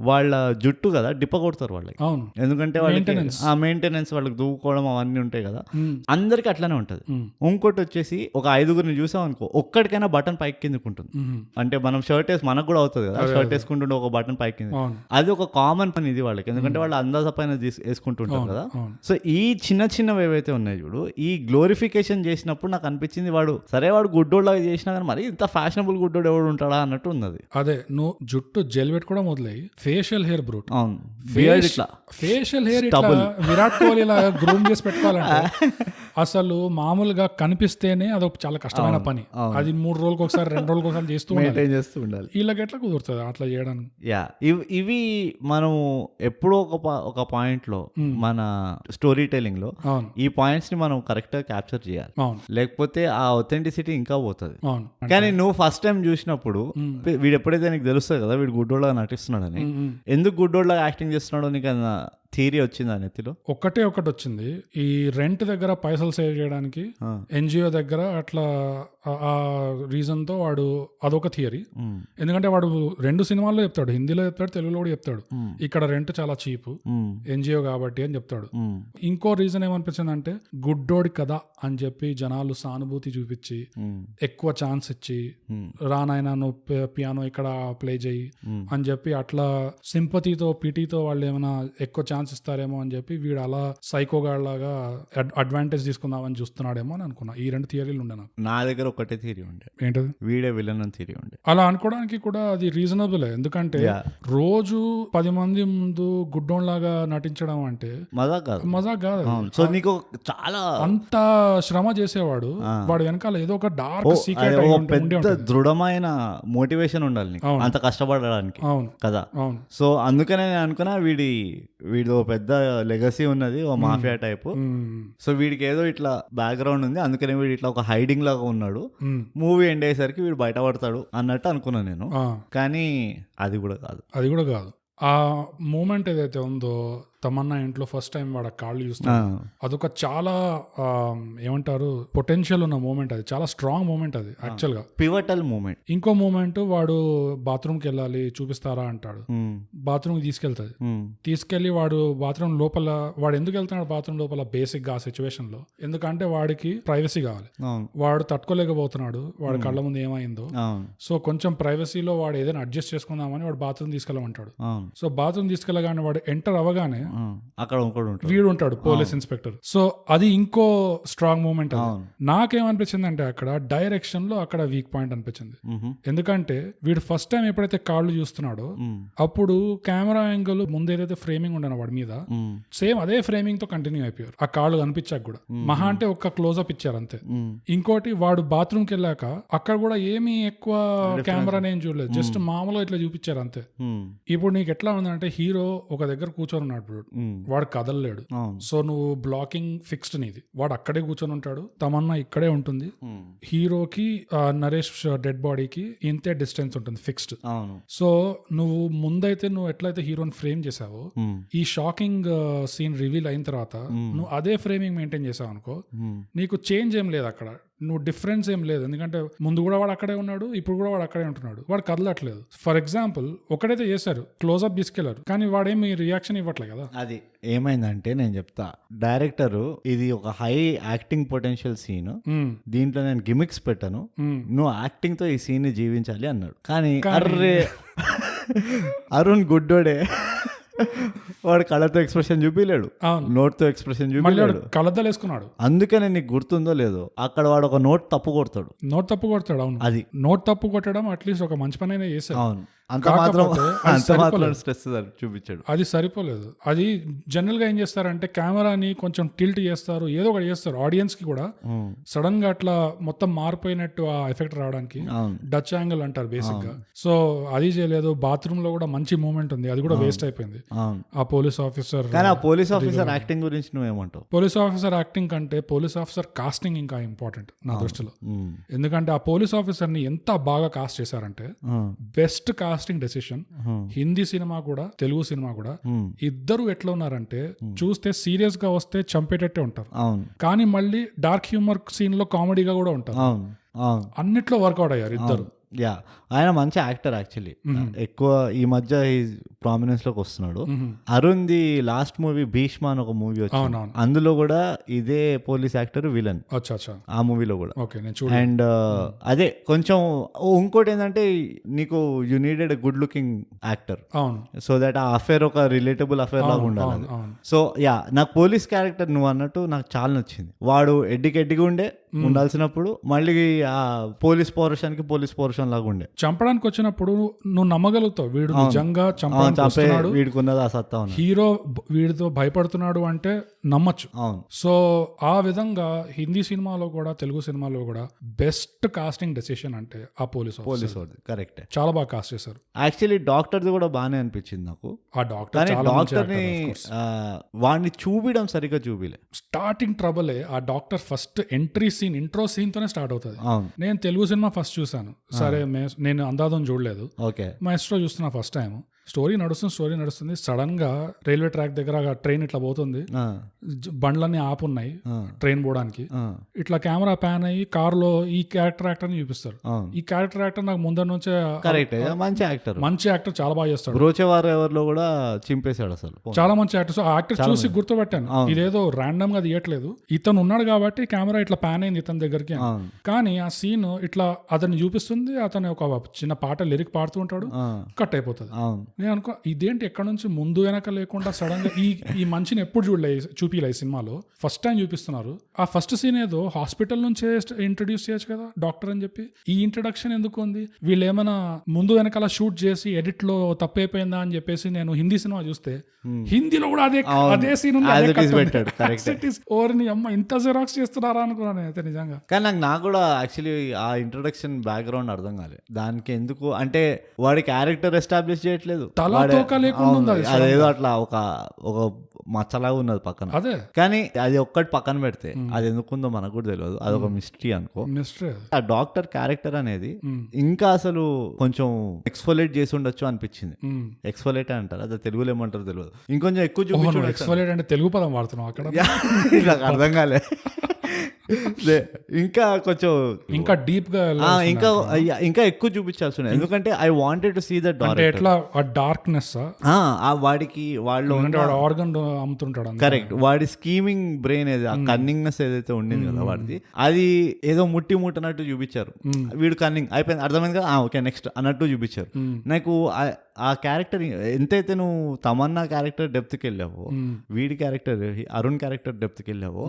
వాళ్ళ జుట్టు కదా డిప్ప కొడతారు వాళ్ళకి. ఎందుకంటే వాళ్ళకి ఆ మెయింటెనెన్స్, వాళ్ళకి దూకోవడం అవన్నీ ఉంటాయి కదా, అందరికి అట్లానే ఉంటది. ఇంకోటి వచ్చేసి ఒక 5గురిని చూసాం అనుకో, ఒక్కడికైనా బటన్ పైకి కిందకు ఉంటుంది. అంటే మనం షర్ట్ వేసి మనకు కూడా అవుతుంది కదా, షర్ట్ వేసుకుంటుంటే ఒక బటన్ పైకి కింద, అది ఒక కామన్ పని ఇది వాళ్ళకి. ఎందుకంటే వాళ్ళు అందాజ పైన వేసుకుంటుంటారు కదా. సో ఈ చిన్నవి ఏవైతే ఉన్నాయి చూడు, ఈ గ్లోరిఫికేషన్ చేసినప్పుడు నాకు అనిపించింది వాడు గుడ్డోళ్ళగా చేసినా కానీ మరి ఇంత ఫ్యాషనబుల్ గుడ్డోడు ఎవడు ఉంటాడా అన్నట్టు ఉన్నది. అదే నువ్వు జుట్టు జెల్ పెట్టుకోవడం మొదలై ఫేషియల్ హెయిర్ బ్రూట్, అవును ఫేషియల్ హెయిర్ విరాట్ కోహ్లీ లాగా గ్రూమ్ చేసి పెట్టుకోవాలంటే అసలు మామూలుగా కనిపిస్తేనే అదొక చాలా కష్టమైన పని. అది 3 రోజులకు ఒకసారి 2 రోజులకు ఒకసారి చేస్తూ ఉండాలి. వీళ్ళకి ఎట్లా కుదురుతుంది అట్లా చేయడానికి? ఇవి మనం ఎప్పుడో ఒక పాయింట్ లో మన స్టోరీ టెల్లింగ్ లో ఈ పాయింట్స్ ని మనం కరెక్ట్ గా క్యాప్చర్ చేయాలి, లేకపోతే ఆ ఒథెంటిసిటీ ఇంకా పోతుంది. కానీ నువ్వు ఫస్ట్ టైం చూసినప్పుడు వీడు ఎప్పుడైతే నీకు తెలుస్తుంది కదా వీడు గుడ్డోళ్ళగా నటిస్తున్నాడని, ఎందుకు గుడ్డోళ్ళగా యాక్టింగ్ చేస్తున్నాడో నీకు థియరీ వచ్చిందా నెత్తిలో? ఒకటి వచ్చింది. ఈ రెంట్ దగ్గర పైసలు సేవ్ చేయడానికి ఎన్జిఓ దగ్గర అట్లా ఆ రీజన్ తో వాడు అదొక థియరీ. ఎందుకంటే వాడు 2 సినిమాల్లో చెప్తాడు, హిందీలో చెప్తాడు, తెలుగులో కూడా చెప్తాడు. ఇక్కడ రెంట్ చాలా చీప్ ఎన్జిఓ కాబట్టి అని చెప్తాడు. ఇంకో రీజన్ ఏమనిపించింది అంటే గుడ్డోడి కదా అని చెప్పి జనాలు సానుభూతి చూపించి ఎక్కువ ఛాన్స్ ఇచ్చి రానాయన నువ్వు పియానో ఇక్కడ ప్లే చేయి అని చెప్పి అట్లా సింపతితో పిటీతో వాళ్ళు ఏమైనా ఎక్కువ ఛాన్స్ ఇస్తారేమో అని చెప్పి వీడు అలా సైకోగాడ్లాగా అడ్వాంటేజ్ తీసుకుందామని చూస్తున్నాడేమో అని అనుకున్నా. ఈ 2 థియరీలు ఉండే నాకు. నా దగ్గర ఒకటే థియరీ ఉండే, ఏంటది? వీడే విలన్ అని థియరీ ఉండే. అలా అనుకోవడానికి కూడా అది రీజనబుల్. ఎందుకంటే రోజు 10 మంది ముందు గుడ్డోన్లాగా నటించడం అంటే మజాక్ కాదు. సో నీకు చాలా అంత శ్రమ చేసేవాడు, వాడు వెనకాల ఏదో ఒక డార్క్ సీక్రెట్ పెద్ద దృఢమైన మోటివేషన్ ఉండాలి నీకు అంత కష్టపడడానికి. అవును కదా. అవును. సో అందుకనే నేను అనుకున్నా వీడి పెద్ద లెగసీ ఉన్నది, ఓ మాఫియా టైప్. సో వీడికి ఏదో ఇట్లా బ్యాక్గ్రౌండ్ ఉంది, అందుకనే వీడు ఇట్లా ఒక హైడింగ్ లాగా ఉన్నాడు. మూవీ ఎండ్ అయ్యేసరికి వీడు బయటపడతాడు అన్నట్టు అనుకున్నా నేను. కానీ అది కూడా కాదు. ఆ మూమెంట్ ఏదైతే ఉందో తమన్నా ఇంట్లో ఫస్ట్ టైం వాడు కాళ్ళు చూస్తాడు, అదొక చాలా ఏమంటారు పొటెన్షియల్ ఉన్న మూమెంట్. అది చాలా స్ట్రాంగ్ మూమెంట్ అది యాక్చువల్ గా, పివటల్ మూమెంట్. ఇంకో మూమెంట్ వాడు బాత్రూమ్ కి వెళ్ళాలి చూపిస్తారా అంటాడు, బాత్రూమ్ తీసుకెళ్తాది. తీసుకెళ్లి వాడు బాత్రూమ్ లోపల, వాడు ఎందుకు వెళ్తున్నాడు బాత్రూమ్ లోపల బేసిక్ గా ఆ సిచ్యువేషన్ లో, ఎందుకంటే వాడికి ప్రైవసీ కావాలి. వాడు తట్టుకోలేకపోతున్నాడు వాడి కళ్ళ ముందు ఏమైందో. సో కొంచెం ప్రైవసీలో వాడు ఏదైనా అడ్జస్ట్ చేసుకుందామని వాడు బాత్రూమ్ తీసుకెళ్ళమంటాడు. సో బాత్రూమ్ తీసుకెళ్ళగానే వాడు ఎంటర్ అవ్వగానే అక్కడ వీడు ఉంటాడు పోలీస్ ఇన్స్పెక్టర్. సో అది ఇంకో స్ట్రాంగ్ మూమెంట్. నాకేమనిపించింది అంటే అక్కడ డైరెక్షన్ లో అక్కడ వీక్ పాయింట్ అనిపించింది. ఎందుకంటే వీడు ఫస్ట్ టైం ఎప్పుడైతే కాళ్ళు చూస్తున్నాడో అప్పుడు కెమెరా యాంగిల్ ముందు ఏదైతే ఫ్రేమింగ్ ఉండను వాడి మీద, సేమ్ అదే ఫ్రేమింగ్ తో కంటిన్యూ అయిపోయారు. ఆ కాళ్ళు కనిపించాక కూడా మహా అంటే ఒక్క క్లోజ్అప్ ఇచ్చారు అంతే. ఇంకోటి వాడు బాత్రూమ్ కి వెళ్ళాక అక్కడ కూడా ఏమీ ఎక్కువ కెమెరా నేను చూడలేదు, జస్ట్ మామూలుగా ఇట్లా చూపించారు అంతే. ఇప్పుడు నీకు ఎట్లా ఉందంటే హీరో ఒక దగ్గర కూర్చొని ఉన్నాడు, వాడు కదలలేడు. సో నువ్వు బ్లాకింగ్ ఫిక్స్డ్ నీది, వాడు అక్కడే కూర్చొని ఉంటాడు, తమన్నా ఇక్కడే ఉంటుంది. హీరోకి నరేష్ డెడ్ బాడీకి ఇంతే డిస్టెన్స్ ఉంటుంది ఫిక్స్డ్. సో నువ్వు ముందైతే నువ్వు ఎట్లయితే హీరోని ఫ్రేమ్ చేసావో, ఈ షాకింగ్ సీన్ రివీల్ అయిన తర్వాత నువ్వు అదే ఫ్రేమింగ్ మెయింటైన్ చేసావు అనుకో, నీకు చేంజ్ ఏం లేదు అక్కడ, నువ్వు డిఫరెన్స్ ఏం లేదు. ఎందుకంటే ముందు కూడా వాడు అక్కడే ఉన్నాడు, ఇప్పుడు కూడా వాడు అక్కడే ఉంటున్నాడు, వాడు కదలట్లేదు. ఫర్ ఎగ్జాంపుల్ ఒకటైతే చేశారు, క్లోజ్అప్ తీసుకెళ్లారు, కానీ వాడేమి రియాక్షన్ ఇవ్వట్లేదు కదా. అది ఏమైందంటే నేను చెప్తా, డైరెక్టర్ ఇది ఒక హై యాక్టింగ్ పొటెన్షియల్ సీన్, దీంట్లో నేను గిమిక్స్ పెట్టాను, నువ్వు యాక్టింగ్ తో ఈ సీన్ ని జీవించాలి అన్నాడు. కానీ అర్రే అరుణ్ గుడ్డోడే వాడు కళ్ళతో ఎక్స్ప్రెషన్ చూపిలేడు, నోట్ తో ఎక్స్ప్రెషన్ చూపిలేడు, కళ్ళద్దాలు వేసుకున్నాడు. అందుకనే నీకు గుర్తుందో లేదో అక్కడ వాడు ఒక నోట్ తప్పు కొడతాడు. అవును, అది నోట్ తప్పు కొట్టడం అట్లీస్ట్ ఒక మంచి పని అయినా చేశాడు. అవును, అంత మాత్రం స్ట్రెస్ చూపించాడు. అది సరిపోలేదు. అది జనరల్ గా ఏం చేస్తారంటే కెమెరాని కొంచెం టిల్ట్ చేస్తారు, ఏదో ఒకటి చేస్తారు ఆడియన్స్ కి కూడా సడన్ గా అట్లా మొత్తం మారిపోయినట్టు ఆ ఎఫెక్ట్ రావడానికి. డచ్ యాంగిల్ అంటారు బేసిక్ గా. సో అది చేయలేదు. బాత్రూమ్ లో కూడా మంచి మూమెంట్ ఉంది, అది కూడా వేస్ట్ అయిపోయింది. ఆ పోలీస్ ఆఫీసర్ యాక్టింగ్ గురించి నువ్వేమంటావు? పోలీస్ ఆఫీసర్ యాక్టింగ్ కంటే పోలీస్ ఆఫీసర్ కాస్టింగ్ ఇంకా ఇంపార్టెంట్ నా దృష్టిలో. ఎందుకంటే ఆ పోలీస్ ఆఫీసర్ ని ఎంత బాగా కాస్ట్ చేశారంటే, best casting decision. Hindi cinema కూడా తెలుగు సినిమా కూడా ఇద్దరు ఎట్లా ఉన్నారంటే, చూస్తే సీరియస్ గా వస్తే చంపేటట్టే ఉంటారు, కానీ మళ్ళీ డార్క్ హ్యూమర్ సీన్ లో కామెడీగా కూడా ఉంటారు. అన్నిట్లో వర్కౌట్ అయ్యారు ఇద్దరు. యా, ఆయన మంచి యాక్టర్ యాక్చువల్లీ. ఎక్కువ ఈ మధ్య ప్రామినెన్స్ లోకి వస్తున్నాడు. Arun the last movie Bheeshma అని ఒక మూవీ వచ్చింది, అందులో కూడా ఇదే పోలీస్ యాక్టర్ విలన్ ఆ మూవీలో కూడా. అండ్ అదే కొంచెం ఇంకోటి ఏంటంటే, నీకు you needed a good looking actor, so that ఆ అఫేర్ ఒక రిలేటబుల్ అఫేర్ లాగా ఉండాలి. సో యా, నాకు పోలీస్ క్యారెక్టర్ నువ్వు అన్నట్టు నాకు చాలా నచ్చింది. వాడు ఎడ్డిగా ఉండాల్సినప్పుడు మళ్ళీ ఆ పోలీస్ పౌరుషానికి పోలీస్ పౌరుషం లాగా ఉండే. చంపడానికి వచ్చినప్పుడు నువ్వు నమ్మగలుగుతావు వీడు నిజంగా చంపడానికి వీడికి ఉన్నది ఆ సత్తా, హీరో వీడితో భయపడుతున్నాడు అంటే నమ్మచ్చు. సో ఆ విధంగా హిందీ సినిమాలో కూడా తెలుగు సినిమాలో కూడా బెస్ట్ కాస్టింగ్ డెసిషన్ అంటే ఆ పోలీస్ కరెక్ట్, చాలా బాగా కాస్ట్ చేశారు. యాక్చువల్లీ డాక్టర్ కూడా బాగానే అనిపించింది నాకు. ఆ డాక్టర్ ని వాడిని చూపించడం సరిగ్గా చూపిలే. స్టార్టింగ్ ట్రబులే ఆ doctor first entry scene, intro scene తోనే స్టార్ట్ అవుతుంది. నేను తెలుగు సినిమా ఫస్ట్ చూసాను, సరే నేను అందాదం చూడలేదు, మాస్ట్రో చూస్తున్నా ఫస్ట్ టైం. స్టోరీ నడుస్తుంది సడన్ గా రైల్వే ట్రాక్ దగ్గర ట్రైన్ ఇట్లా పోతుంది, బండ్లన్నీ ఆపున్నాయి ట్రైన్ పోవడానికి, ఇట్లా కెమెరా ప్యాన్ అయ్యి కారులో ఈ క్యారెక్టర్ యాక్టర్ ని చూపిస్తారు. ఈ క్యారెక్టర్ యాక్టర్ నాకు ముందర నుంచే మంచి యాక్టర్, చాలా బాగా చేస్తాడు. ఎవరిలో కూడా చింపేశాడు అసలు, చాలా మంచి యాక్టర్. సో ఆ యాక్టర్ చూసి గుర్తుపెట్టాను, ఇదేదో ర్యాండమ్ గా తీయట్లేదు, ఇతను ఉన్నాడు కాబట్టి కెమెరా ఇట్లా ప్యాన్ అయింది ఇతని దగ్గరికి. కానీ ఆ సీన్ ఇట్లా అతన్ని చూపిస్తుంది, అతను ఒక చిన్న పాట లిరిక్ పాడుతూ ఉంటాడు, కట్ అయిపోతుంది. నేను అనుకో ఇదేంటి ఎక్కడ నుంచి ముందు వెనక లేకుండా సడన్ గా ఈ మనిషిని ఎప్పుడు చూపిలే ఈ సినిమాలో, ఫస్ట్ టైం చూపిస్తున్నారు. ఆ ఫస్ట్ సీన్ ఏదో హాస్పిటల్ నుంచే ఇంట్రడ్యూస్ చేయొచ్చు కదా డాక్టర్ అని చెప్పి, ఈ ఇంట్రడక్షన్ ఎందుకు ఉంది? వీళ్ళు ఏమైనా ముందు వెనకాల షూట్ చేసి ఎడిట్ లో తప్పైపోయిందా అని చెప్పేసి నేను హిందీ సినిమా చూస్తే హిందీలో కూడా అదే సీన్ ఉంది, అమ్మ ఇంత జెరాక్స్ చేస్తున్నారా అనుకున్నాను అయితే నిజంగా. కానీ నాకు కూడా యాక్చువల్లీ ఆ ఇంట్రొడక్షన్ బ్యాక్గ్రౌండ్ అర్థం కాలేదు, దానికి ఎందుకు అంటే వాడి క్యారెక్టర్ ఎస్టాబ్లిష్ చేయట్లేదు, అదేదో అట్లా ఒక మచ్చలాగా ఉన్నది పక్కన. అదే కానీ అది ఒక్కటి పక్కన పెడితే అది ఎందుకుందో మనకు కూడా తెలియదు, అదొక మిస్టరీ అనుకో. ఆ డాక్టర్ క్యారెక్టర్ అనేది ఇంకా అసలు కొంచెం ఎక్స్ఫోలేట్ చేసి ఉండొచ్చు అనిపించింది. ఎక్స్ఫోలేట్ అంటారు, అది తెలుగులో ఏమంటారు తెలియదు, ఇంకొంచెం ఎక్కువ చూపించు. ఎక్స్ఫోలేట్ అంటే తెలుగు పదం వాడుతున్నాం అక్కడ, నాకు అర్థం కాలే. ఇంకా కొంచెం ఇంకా డీప్ గా ఇంకా ఎక్కువ చూపించాల్సి ఉంది, ఎందుకంటే I wanted to see that ఎట్లా డార్క్నెస్ వాడికి వాళ్ళు ఆర్గన్ అమ్ముతుంటాడు. కరెక్ట్, వాడి స్కీమింగ్ బ్రెయిన్ ఏది, ఆ కన్నింగ్నెస్ ఏదైతే ఉండింది కదా వాడిది, అది ఏదో ముట్టనట్టు చూపించారు. వీడు కన్నింగ్ అయిపోయింది, అర్థమైంది కదా, ఓకే నెక్స్ట్ అన్నట్టు చూపించారు. నాకు ఆ క్యారెక్టర్ ఎంతైతే నువ్వు తమన్నా క్యారెక్టర్ డెప్త్కి వెళ్ళావో, వీడి క్యారెక్టర్ అరుణ్ క్యారెక్టర్ డెప్త్కి వెళ్ళావో,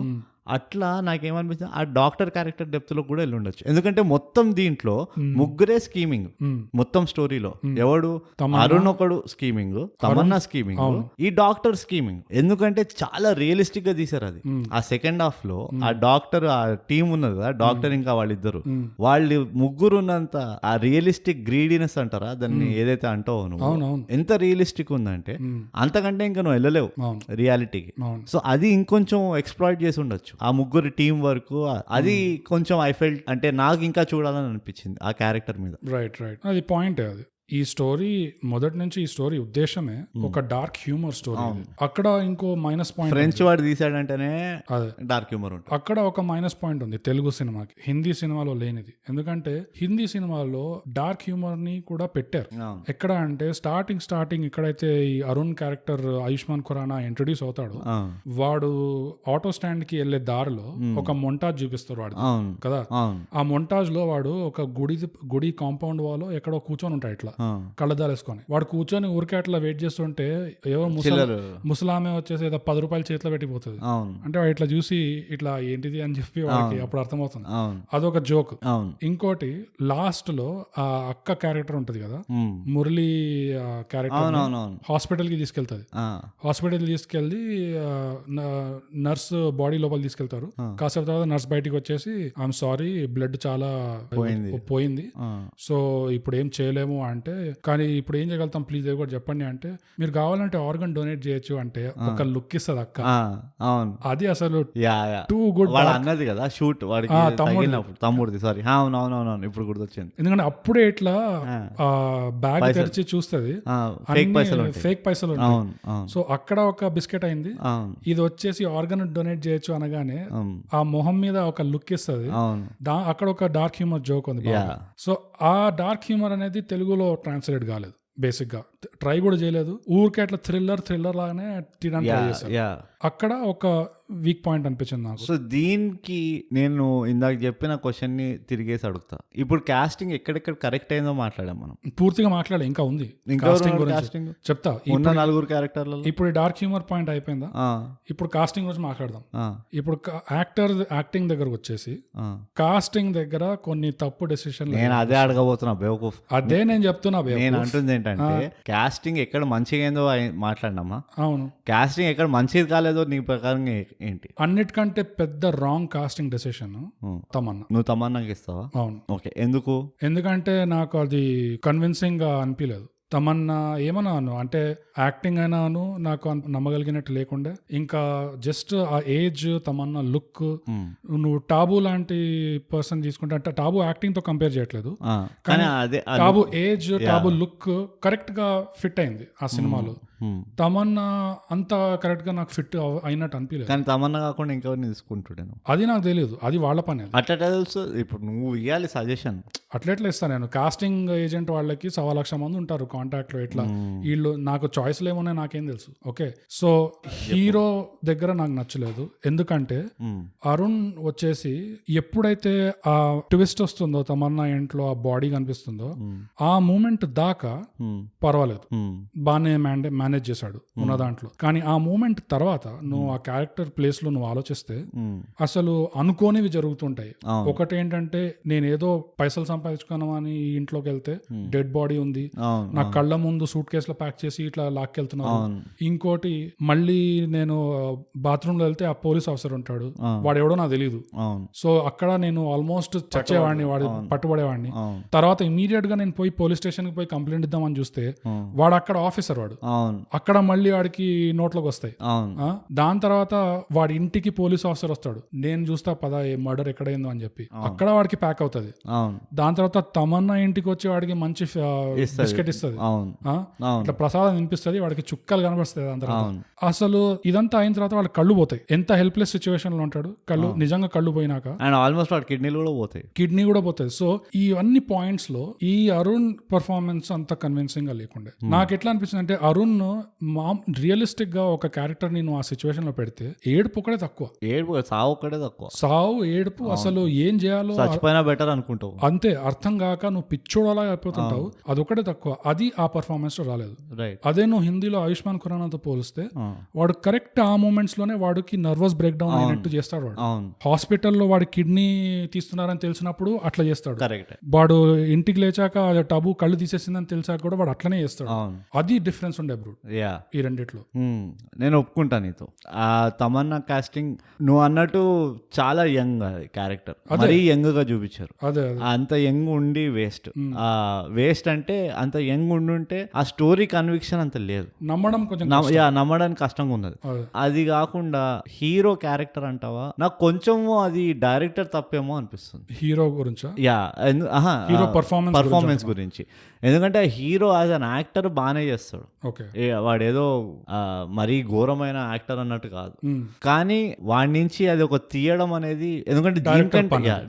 అట్లా నాకేమనిపిస్తుంది ఆ డాక్టర్ క్యారెక్టర్ డెప్త్ లో కూడా వెళ్ళి ఉండొచ్చు. ఎందుకంటే మొత్తం దీంట్లో ముగ్గురే స్కీమింగ్, మొత్తం స్టోరీలో ఎవడు అరుణ్ ఒకడు స్కీమింగ్, తమన్నా స్కీమింగ్, ఈ డాక్టర్ స్కీమింగ్. ఎందుకంటే చాలా రియలిస్టిక్ గా తీసారు అది. ఆ సెకండ్ హాఫ్ లో ఆ డాక్టర్, ఆ టీమ్ ఉన్నది కదా డాక్టర్ ఇంకా వాళ్ళిద్దరు, వాళ్ళు ముగ్గురు ఉన్నంత ఆ రియలిస్టిక్ గ్రీడీనెస్ అంటారా దాన్ని, ఏదైతే అంటావో నువ్వు, ఎంత రియలిస్టిక్ ఉందంటే అంతకంటే ఇంకా నువ్వు వెళ్ళలేవు రియాలిటీకి. సో అది ఇంకొంచెం ఎక్స్ప్లాయిట్ చేసి ఉండొచ్చు ఆ ముగ్గురు టీం వర్క్. అది కొంచెం ఐ ఫెల్ట్ అంటే నాకు ఇంకా చూడాలని అనిపించింది ఆ క్యారెక్టర్ మీద. రైట్ అది పాయింట్. అది ఈ స్టోరీ మొదటి నుంచి ఈ స్టోరీ ఉద్దేశమే ఒక డార్క్ హ్యూమర్ స్టోరీ. అక్కడ ఇంకో మైనస్ పాయింట్, ఫ్రెంచ్ వాడు తీసాడంటేనే అదే డార్క్ హ్యూమర్ ఉంటుంది. అక్కడ ఒక మైనస్ పాయింట్ ఉంది తెలుగు సినిమాకి, హిందీ సినిమాలో లేనిది. ఎందుకంటే హిందీ సినిమాలో డార్క్ హ్యూమర్ ని కూడా పెట్టారు. ఎక్కడ అంటే స్టార్టింగ్ ఎక్కడైతే ఈ అరుణ్ క్యారెక్టర్ ఆయుష్మాన్ ఖురానా ఇంట్రొడ్యూస్ అవుతాడు, వాడు ఆటో స్టాండ్ కి వెళ్లే దారిలో ఒక మొంటాజ్ చూపిస్తారు వాడు కదా. ఆ మొంటాజ్ లో వాడు ఒక గుడి కాంపౌండ్ వాల్ ఎక్కడో కూర్చొని ఉంటాడు ఇట్లా కళ్ళద్దాలు వేసుకొని. వాడు కూర్చొని ఊరికే అట్లా వెయిట్ చేస్తుంటే ఎవరో ముసలామే వచ్చేసి ఏదో 10 రూపాయలు చేతిలో పెట్టిపోతుంది. అంటే వాడు ఇట్లా చూసి ఇట్లా ఏంటిది అని చెప్పి వాడికి అప్పుడు అర్థమవుతుంది. అదొక జోక్. ఇంకోటి లాస్ట్ లో ఆ అక్క క్యారెక్టర్ ఉంటది కదా, మురళి క్యారెక్టర్ హాస్పిటల్ కి తీసుకెళ్తుంది. హాస్పిటల్ తీసుకెళ్ళి నర్స్ బాడీ లోపల తీసుకెళ్తారు. కాసేపు తర్వాత నర్స్ బయటికి వచ్చేసి ఐఎమ్ సారీ బ్లడ్ చాలా పోయింది, సో ఇప్పుడు ఏం చేయలేము అంటే, కానీ ఇప్పుడు ఏం చేయగలుగుతాం ప్లీజ్ కూడా చెప్పండి అంటే, మీరు కావాలంటే ఆర్గన్ డొనేట్ చేయొచ్చు అంటే ఒక లుక్ ఇస్తుంది అక్క. అది అసలు టూ గుడ్ అన్నది కదా షూట్ వాడికి తమ్ముడిది. సారీ అవునవునవును ఇప్పుడు గుర్తొచ్చింది. ఎందుకంటే అప్పుడే ఇట్లా బ్యాగ్ తెరిచి చూస్తుంది, ఫేక్ పైసలు ఉంటాయి. సో అక్కడ ఒక బిస్కెట్ అయింది. ఇది వచ్చేసి ఆర్గన్ డొనేట్ చేయొచ్చు అనగానే ఆ మొహం మీద ఒక లుక్ ఇస్తుంది. అక్కడ ఒక డార్క్ హ్యూమర్ జోక్ ఉంది. సో ఆ డార్క్ హ్యూమర్ అనేది తెలుగులో ట్రాన్స్లేట్ కాలేదు, బేసిక్ గా ట్రై కూడా చేయలేదు. ఊరికే అట్లా థ్రిల్లర్ లాగానే తీయడానికి ట్రై చేశారు. అక్కడ ఒక వీక్ పాయింట్ అనిపించింది నాకు. సో దీనికి నేను ఇందాక చెప్పిన క్వశ్చన్ ని తిరిగేసి అడుగుతా. ఇప్పుడు కాస్టింగ్ ఎక్కడెక్కడ కరెక్ట్ అయిందో మాట్లాడాం మనం, పూర్తిగా మాట్లాడే ఇంకా ఉంది కాస్టింగ్ చెప్తా. ఉన్న 4 క్యారెక్టర్లలో ఇప్పుడు డార్క్ హ్యూమర్ పాయింట్ అయిపోయిందా, ఇప్పుడు కాస్టింగ్ గురించి మాట్లాడదాం. ఇప్పుడు యాక్టింగ్ దగ్గరకు వచ్చేసి కాస్టింగ్ దగ్గర కొన్ని తప్పు డెసిషన్, నేను అదే అడగబోతున్నా బేవకూఫ్. అదే నేను చెప్తున్నా. నేను అంటుంది ఏంటంటే కాస్టింగ్ ఎక్కడ మంచిగా ఏందో మాట్లాడినామా. అవును, కాస్టింగ్ ఎక్కడ మంచిది కాలేదో నీ ప్రకారం ఏంటి? అన్నిటికంటే పెద్ద రాంగ్ కాస్టింగ్ డెసిషన్ తమన్నా. నువ్వు తమన్నాకి ఇస్తావా? అవును. ఓకే, ఎందుకు? ఎందుకంటే నాకు అది కన్విన్సింగ్ గా అనిపించలేదు. తమన్నా ఏమన్నాను అంటే యాక్టింగ్ అయినాను నాకు నమ్మగలిగినట్టు లేకుండా, ఇంకా జస్ట్ ఆ ఏజ్, తమన్నా లుక్, నువ్వు టాబు లాంటి పర్సన్ తీసుకుంటే, అంటే టాబు యాక్టింగ్ తో కంపేర్ చేయట్లేదు కానీ టాబు ఏజ్, టాబు లుక్ కరెక్ట్ గా ఫిట్ అయింది ఆ సినిమాలో. తమన్నా అంత కరెక్ట్ గా నాకు ఫిట్ అయినట్టు అనిపించలేదు. కానీ తమన్నా కాకుండా ఇంకెవరిని తీసుకుంటున్నాను అది నాకు తెలియదు, అది వాళ్ళ పని. అట్లా తెలుసు. ఇప్పుడు నువ్వు ఇవ్వాలి సజెషన్, అట్లెట్లా ఇస్తాను నేను. కాస్టింగ్ ఏజెంట్ వాళ్ళకి 1,00,000 మంది ఉంటారు కాంటాక్ట్ లో, ఎట్లా వీళ్ళు నాకు చాయిస్లు ఏమో నాకేం తెలుసు. ఓకే, సో హీరో దగ్గర నాకు నచ్చలేదు. ఎందుకంటే అరుణ్ వచ్చేసి ఎప్పుడైతే ఆ ట్విస్ట్ వస్తుందో, తమన్నా ఇంట్లో ఆ బాడీ కనిపిస్తుందో, ఆ మూమెంట్ దాకా పర్వాలేదు, బాగానే మేనేజ్ చేశాడు ఉన్న దాంట్లో. కానీ ఆ మూమెంట్ తర్వాత నువ్వు ఆ క్యారెక్టర్ ప్లేస్ లో నువ్వు ఆలోచిస్తే అసలు అనుకోనివి జరుగుతుంటాయి. ఒకటి ఏంటంటే, నేనేదో పైసలు సంపాదించుకున్నామని ఈ ఇంట్లోకి వెళ్తే డెడ్ బాడీ ఉంది, నా కళ్ళ ముందు సూట్ కేసులో ప్యాక్ చేసి ఇట్లా లాక్కెళ్తున్నారు. ఇంకోటి, మళ్ళీ నేను బాత్రూమ్ లో వెళ్తే ఆ పోలీస్ ఆఫీసర్ ఉంటాడు, వాడు ఎవడో నాకు తెలియదు. సో అక్కడ నేను ఆల్మోస్ట్ చచ్చేవాడిని, వాడు పట్టుబడేవాడిని. తర్వాత ఇమీడియట్ గా నేను పోయి పోలీస్ స్టేషన్ కి పోయి కంప్లైంట్ ఇద్దామని చూస్తే వాడు అక్కడ ఆఫీసర్, వాడు అక్కడ మళ్ళీ వాడికి నోట్లోకి వస్తాయి. దాని తర్వాత వాడి ఇంటికి పోలీస్ ఆఫీసర్ వస్తాడు, నేను చూస్తా పదా మర్డర్ ఎక్కడైందో అని చెప్పి, అక్కడ వాడికి ప్యాక్ అవుతుంది. దాని తర్వాత తమన్నా ఇంటికి వచ్చి వాడికి మంచి బిస్కెట్ ఇస్తుంది, ఇట్లా ప్రసాదం వినిపిస్తుంది, వాడికి చుక్కలు కనబడుతుంది. దాని తర్వాత అసలు ఇదంతా అయిన తర్వాత వాళ్ళ కళ్ళు పోతాయి. ఎంత హెల్ప్లెస్ సిచ్యువేషన్ లో ఉంటాడు, కళ్ళు నిజంగా కళ్ళు పోయినాక ఆల్మోస్ట్ కిడ్నీ కూడా పోతాయి. సో ఈ పాయింట్స్ లో ఈ అరుణ్ పర్ఫార్మెన్స్ అంత కన్విన్సింగ్ గా లేకుండే. నాకు ఎట్లా అనిపిస్తుంది అంటే, అరుణ్ రియలిస్టిక్ గా ఒక క్యారెక్టర్ ని నువ్వు ఆ సిచ్యువేషన్ లో పెడితే ఏడుపు ఒకటే తక్కువ, సావు ఏడుపు, అసలు ఏం చేయాలో బెటర్ అనుకుంటావు, అంతే అర్థం కాక నువ్వు పిచ్చోడలా అయిపోతుంటావు. అదొకటే తక్కువ, అది ఆ పర్ఫార్మెన్స్ లో రాలేదు. అదే నువ్వు హిందీలో ఆయుష్మాన్ ఖురానాతో పోలిస్తే వాడు కరెక్ట్ ఆ మూమెంట్స్ లోనే వాడికి నర్వస్ బ్రేక్ డౌన్ అయినట్టు చేస్తాడు. వాడు హాస్పిటల్లో వాడి కిడ్నీ తీస్తున్నారని తెలిసినప్పుడు అట్లా చేస్తాడు. వాడు ఇంటికి లేచాక టబు కళ్ళు తీసేసిందని తెలిసాక కూడా వాడు అట్లనే చేస్తాడు. అది డిఫరెన్స్ ఉండే బ్రూట్ ఈ రెండిట్లో. నేను ఒప్పుకుంటాను నీతో. ఆ తమన్నా కాస్టింగ్ నువ్వు అన్నట్టు చాలా యంగ్ క్యారెక్టర్, మరీ యంగ్ గా చూపించారు. అంత యంగ్ ఉండి వేస్ట్ అంటే అంత యంగ్ ఉండుంటే ఆ స్టోరీ కన్విక్షన్ అంత లేదు, నమ్మడానికి కష్టంగా ఉన్నది. అది కాకుండా హీరో క్యారెక్టర్ అంటావా, నాకు కొంచెం అది డైరెక్టర్ తప్పేమో అనిపిస్తుంది. హీరో గురించి హీరో పర్ఫార్మెన్స్ గురించి. ఎందుకంటే హీరో యాజ్ అన్ యాక్టర్ బాగానే చేస్తాడు, వాడేదో మరీ ఘోరమైన యాక్టర్ అన్నట్టు కాదు. కానీ వాడి నుంచి అది ఒక తీయడం అనేది, ఎందుకంటే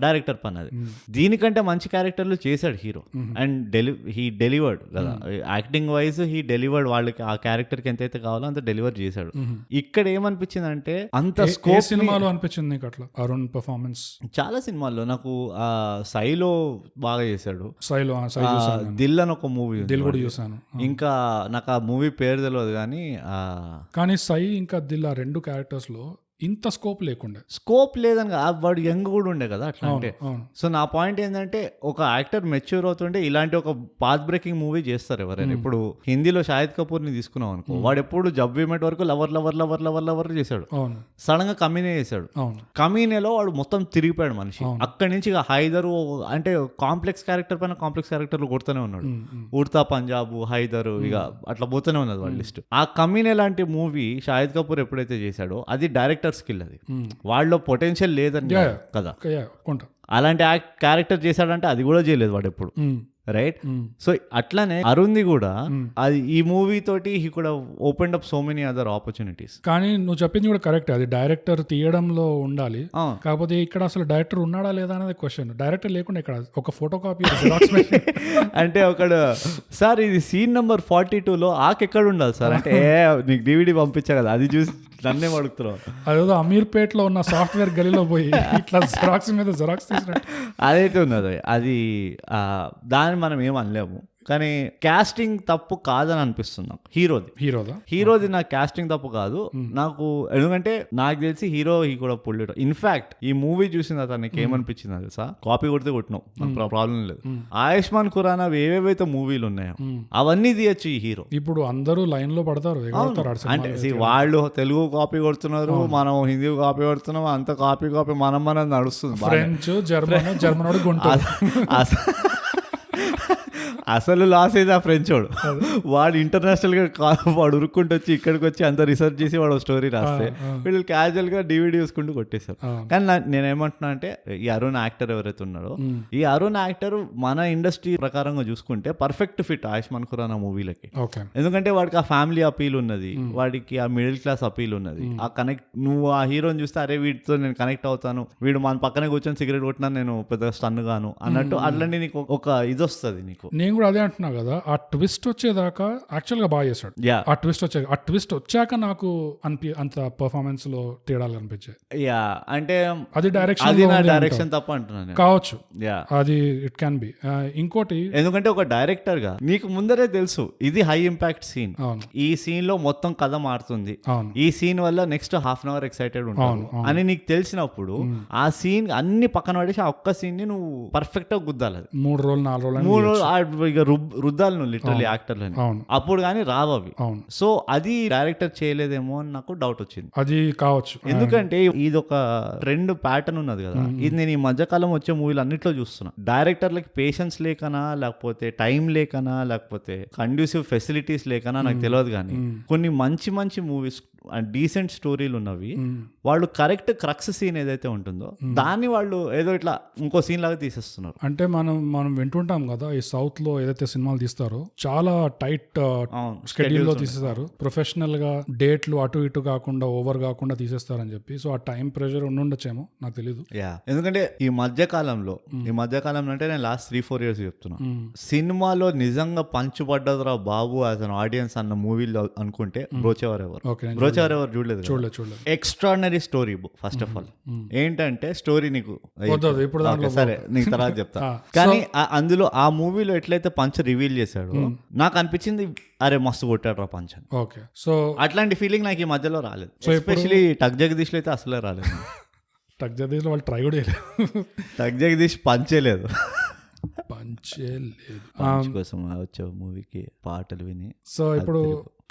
డైరెక్టర్ పని అది. దీనికంటే మంచి క్యారెక్టర్లు చేశాడు హీరో, అండ్ హీ డెలివర్డ్ కదా, యాక్టింగ్ వైజ్ హీ డెలివర్డ్. వాళ్ళకి ఆ క్యారెక్టర్ కి ఎంతైతే కావాలో అంత డెలివర్ చేశాడు. ఇక్కడ ఏమనిపించింది అంటే, అంత స్కోప్ సినిమాలో అనిపించింది అట్లా అరుణ్ పర్ఫార్మెన్స్. చాలా సినిమాల్లో నాకు సైలో బాగా చేశాడు, దిల్ అని ఒక మూవీ చూసాను. ఇంకా నాకు ఆ మూవీ పేరు తెలియదు కానీ సై ఇంకా దిల్ ఆ రెండు క్యారెక్టర్స్ లో ఇంత స్కోప్ లేదని వాడు యంగ్ కూడా ఉండే కదా అట్లా అంటే. సో నా పాయింట్ ఏంటంటే, ఒక యాక్టర్ మెచ్యూర్ అవుతుంటే ఇలాంటి ఒక పాత్ బ్రేకింగ్ మూవీ చేస్తారు ఎవరైనా. ఇప్పుడు హిందీలో షాహిద్ కపూర్ ని తీసుకున్నాం అనుకో, వాడు ఎప్పుడు జబ్ వి మెట్ వరకు లవర్ చేశాడు, సడన్ గా కమీనే చేశాడు. కమీనేలో వాడు మొత్తం తిరిగిపోయాడు మనిషి. అక్కడి నుంచి హైదర్ అంటే కాంప్లెక్స్ క్యారెక్టర్ పైన కాంప్లెక్స్ క్యారెక్టర్లు కొడుతూనే ఉన్నాడు. ఉడతా పంజాబ్, హైదర్, ఇక అట్లా పోతూనే ఉన్నది వాళ్ళ లిస్ట్. ఆ కమీనే లాంటి మూవీ షాహిద్ కపూర్ ఎప్పుడైతే చేశాడో, అది డైరెక్టర్ స్కిల్, అది వాళ్ళలో పొటెన్షియల్ లేదని కదా. అలాంటి క్యారెక్టర్ చేశాడంటే అది కూడా చేయలేదు వాడు ఎప్పుడు, రైట్? సో అట్లానే అరుణ్ది కూడా అది ఈ మూవీ తోటి he could have opened up so many other opportunities. కానీ నువ్వు చెప్పింది కూడా కరెక్ట్, అది డైరెక్టర్ తీయడంలో ఉండాలి. కాకపోతే ఇక్కడ అసలు డైరెక్టర్ ఉన్నాడా లేదా అనేది క్వశ్చన్. డైరెక్టర్ లేకుండా ఇక్కడ ఒక ఫోటో కాపీ అంటే ఒకడు, సార్ ఇది సీన్ నెంబర్ 42లో ఆకెక్కడ ఉండాలి సార్ అంటే, నీకు DVD పంపించా కదా, అది చూసి నన్నే అడుగుతున్నావు. అదేదో అమీర్పేటలో ఉన్న సాఫ్ట్వేర్ గలీలో పోయి ఇట్లా జిరాక్స్ మీద జిరాక్స్ తీసినట్టు అదైతే ఉన్నది. అది దాన్ని మనం ఏం అనలేము. కానీ కాస్టింగ్ తప్పు కాదని అనిపిస్తుంది నాకు. హీరోది నా కాస్టింగ్ తప్పు కాదు నాకు, ఎందుకంటే నాకు తెలిసి హీరో కూడా పుల్లిట. ఇన్ఫాక్ట్ ఈ మూవీ చూసిన అతనికి ఏమనిపించింది తెలుసా, కాపీ కొడితే కొట్టినావు, ప్రాబ్లం లేదు. ఆయుష్మాన్ ఖురానా ఏవేవైతే మూవీలు ఉన్నాయో అవన్నీ తీయచ్చు ఈ హీరో. ఇప్పుడు అందరూ లైన్ లో పడతారు అంటే వాళ్ళు తెలుగు కాపీ కొడుతున్నారు, మనం హిందీ కాపీ కొడుతున్నాం, అంత కాపీ మనం నడుస్తుంది. ఫ్రెంచ్, జర్మన్ అసలు లాస్ అయితే ఆ ఫ్రెంచ్ వాడు ఇంటర్నేషనల్ గా వాడు ఉరుక్కుంటూ వచ్చి ఇక్కడికి వచ్చి అంత రీసెర్చ్ చేసి వాడు స్టోరీ రాస్తే వీళ్ళు క్యాజువల్ గా డివిడి చూసుకుంటూ కొట్టేశారు. కానీ నేనేమంటున్నా అంటే ఈ అరుణ్ యాక్టర్ ఎవరైతే ఉన్నాడో ఈ అరుణ్ యాక్టర్ మన ఇండస్ట్రీ ప్రకారంగా చూసుకుంటే పర్ఫెక్ట్ ఫిట్ ఆయుష్మాన్ ఖురానా మూవీలకి. ఎందుకంటే వాడికి ఆ ఫ్యామిలీ అపీల్ ఉన్నది, వాడికి ఆ మిడిల్ క్లాస్ అపీల్ ఉన్నది, ఆ కనెక్ట్ నువ్వు ఆ హీరోని చూస్తే అరే వీటితో నేను కనెక్ట్ అవుతాను, వీడు మన పక్కనే కూర్చొని సిగరెట్ కొట్టినా నేను పెద్దగా స్టన్ గాను అన్నట్టు అట్లాంటి నీకు ఒక ఇది వస్తుంది నీకు. నేను కూడా అదే అంటున్నా కదా, ఆ ట్విస్ట్ వచ్చేదాకా యాక్చువల్ గా బాగా చేశాడు. ఆ ట్విస్ట్ వచ్చాక నాకు అంత పర్ఫార్మెన్స్ లో తేడాలు అనిపించాయి. యా అంటే అది డైరెక్షన్ తప్ప అంటున్నాను కావచ్చు, అది ఇట్ క్యాన్ బి. ఇంకోటి ఎందుకంటే ఒక డైరెక్టర్ గా నీకు ముందరే తెలుసు ఇది హై ఇంపాక్ట్ సీన్, ఈ సీన్ లో మొత్తం కథ మారుతుంది, ఈ సీన్ వల్ల next half an hour excited ఉంటాను అని నీకు తెలిసినప్పుడు ఆ సీన్ అన్ని పక్కన పడేసి ఆ ఒక్క సీన్ ని నువ్వు పర్ఫెక్ట్ గా గుద్దాలి. 3 రోజులు 4 రోజులు ఇక రుద్దాలి నువ్వు లిటరల్లీ యాక్టర్లని, అప్పుడు కానీ రావు అవి. సో అది డైరెక్టర్ చేయలేదేమో అని నాకు డౌట్ వచ్చింది. అది కావచ్చు, ఎందుకంటే ఇది ఒక ట్రెండ్ ప్యాటర్న్ ఉన్నది కదా, ఇది నేను ఈ మధ్యకాలం వచ్చే మూవీలు అన్నిట్లో చూస్తున్నా. డైరెక్టర్లకి పేషెన్స్ లేకనా, లేకపోతే టైం లేకనా, లేకపోతే కండ్యూసివ్ ఫెసిలిటీస్ లేకనా నాకు తెలియదు, కానీ కొన్ని మంచి మంచి మూవీస్ డీసెంట్ స్టోరీలు ఉన్నవి వాళ్ళు కరెక్ట్ క్రక్స్ సీన్ ఏదైతే ఉంటుందో దాన్ని వాళ్ళు ఏదో ఇట్లా ఇంకో సీన్ లాగా తీసేస్తున్నారు. అంటే మనం వింటుంటాం కదా, ఈ సౌత్ లో ఏదైతే సినిమాలు తీస్తారో చాలా టైట్ షెడ్యూల్ లో తీసేస్తారు, ప్రొఫెషనల్ గా డేట్లు అటు ఇటు కాకుండా ఓవర్ కాకుండా తీసేస్తారని చెప్పి. సో ఆ టైం ప్రెషర్ ఉండొచ్చేమో నాకు తెలీదు. ఎందుకంటే ఈ మధ్య కాలంలో అంటే నేను లాస్ట్ 3-4 years చెప్తున్నా, సినిమాలో నిజంగా పంచుపడ్డదిరా బాబు యాజ్ అన్ ఆడియన్స్ అన్న మూవీలో అనుకుంటే బ్రోచేవరెవర్ చూడలేదు. Extraordinary story first of all. ఏంటంటే స్టోరీ నీకు సరే నీకు తర్వాత చెప్తా, కానీ అందులో ఆ మూవీలో ఎట్లయితే పంచ్ రివీల్ చేశాడో నాకు అనిపించింది అరే మస్తు కొట్టాడు రా పంచ్ అని. ఓకే, సో అట్లాంటి ఫీలింగ్ నాకు ఈ మధ్యలో రాలేదు. ఎస్పెషలీ టక్ జగదీష్ లో అయితే అసలే రాలేదు. టక్ జగదీష్ లో వాళ్ళు ట్రై కూడా చేయలేదు. టక్ జగదీష్ పంచేలేదు కోసం వచ్చే మూవీకి పాటలు విని. సో ఇప్పుడు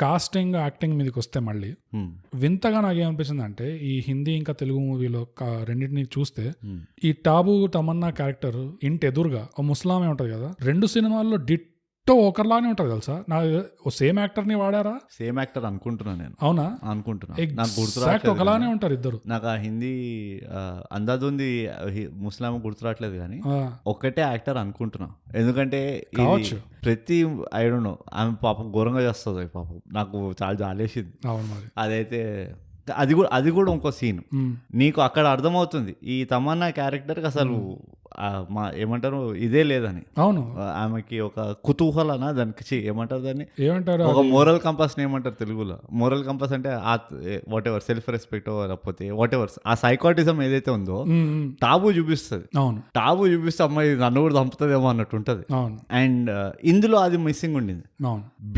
కాస్టింగ్ యాక్టింగ్ మీదకి వస్తే మళ్ళీ వింతగా నాకేమనిపించింది అంటే, ఈ హిందీ ఇంకా తెలుగు మూవీలో రెండింటిని చూస్తే ఈ టాబు తమన్నా క్యారెక్టర్ ఇంటి ఎదురుగా ఓ ముస్లామే ఉంటది కదా, 2 సినిమాల్లో ఒకరిలానే ఉంటది తెలుసా. సేమ్ యాక్టర్ ని వాడారా? సేమ్ యాక్టర్ అనుకుంటున్నా నేను. అవునా? అనుకుంటున్నా, ఒకలానే ఉంటారు ఇద్దరు. నాకు ఆ హిందీ అందాదుంది ముస్లాం గుర్తురాట్లేదు, కానీ ఒక్కటే యాక్టర్ అనుకుంటున్నా. ఎందుకంటే ప్రతి ఐ డోంట్ నో ఆమె పాపం ఘోరంగా చేస్తుంది, పాపం నాకు చాలా జాలేసింది. అదైతే అది కూడా ఇంకో సీన్ నీకు అక్కడ అర్థమవుతుంది ఈ తమన్నా క్యారెక్టర్ అసలు ఏమంటారు ఇదే లేదని. అవును, ఆమెకి ఒక కుతూహలనా దానికి ఏమంటారు దాన్ని, ఏమంటారు ఒక మోరల్ కంపాస్ ఏమంటారు తెలుగులో. మోరల్ కంపాస్ అంటే వాట్ ఎవర్ సెల్ఫ్ రెస్పెక్ట్ లేకపోతే వాట్ ఎవర్ ఆ సైకాటిజం ఏదైతే ఉందో టాబు చూపిస్తుంది. అవును, టాబు చూపిస్తే అమ్మాయి నన్ను కూడా చంపుతుందేమో అన్నట్టు ఉంటది. అండ్ ఇందులో అది మిస్సింగ్ ఉండింది.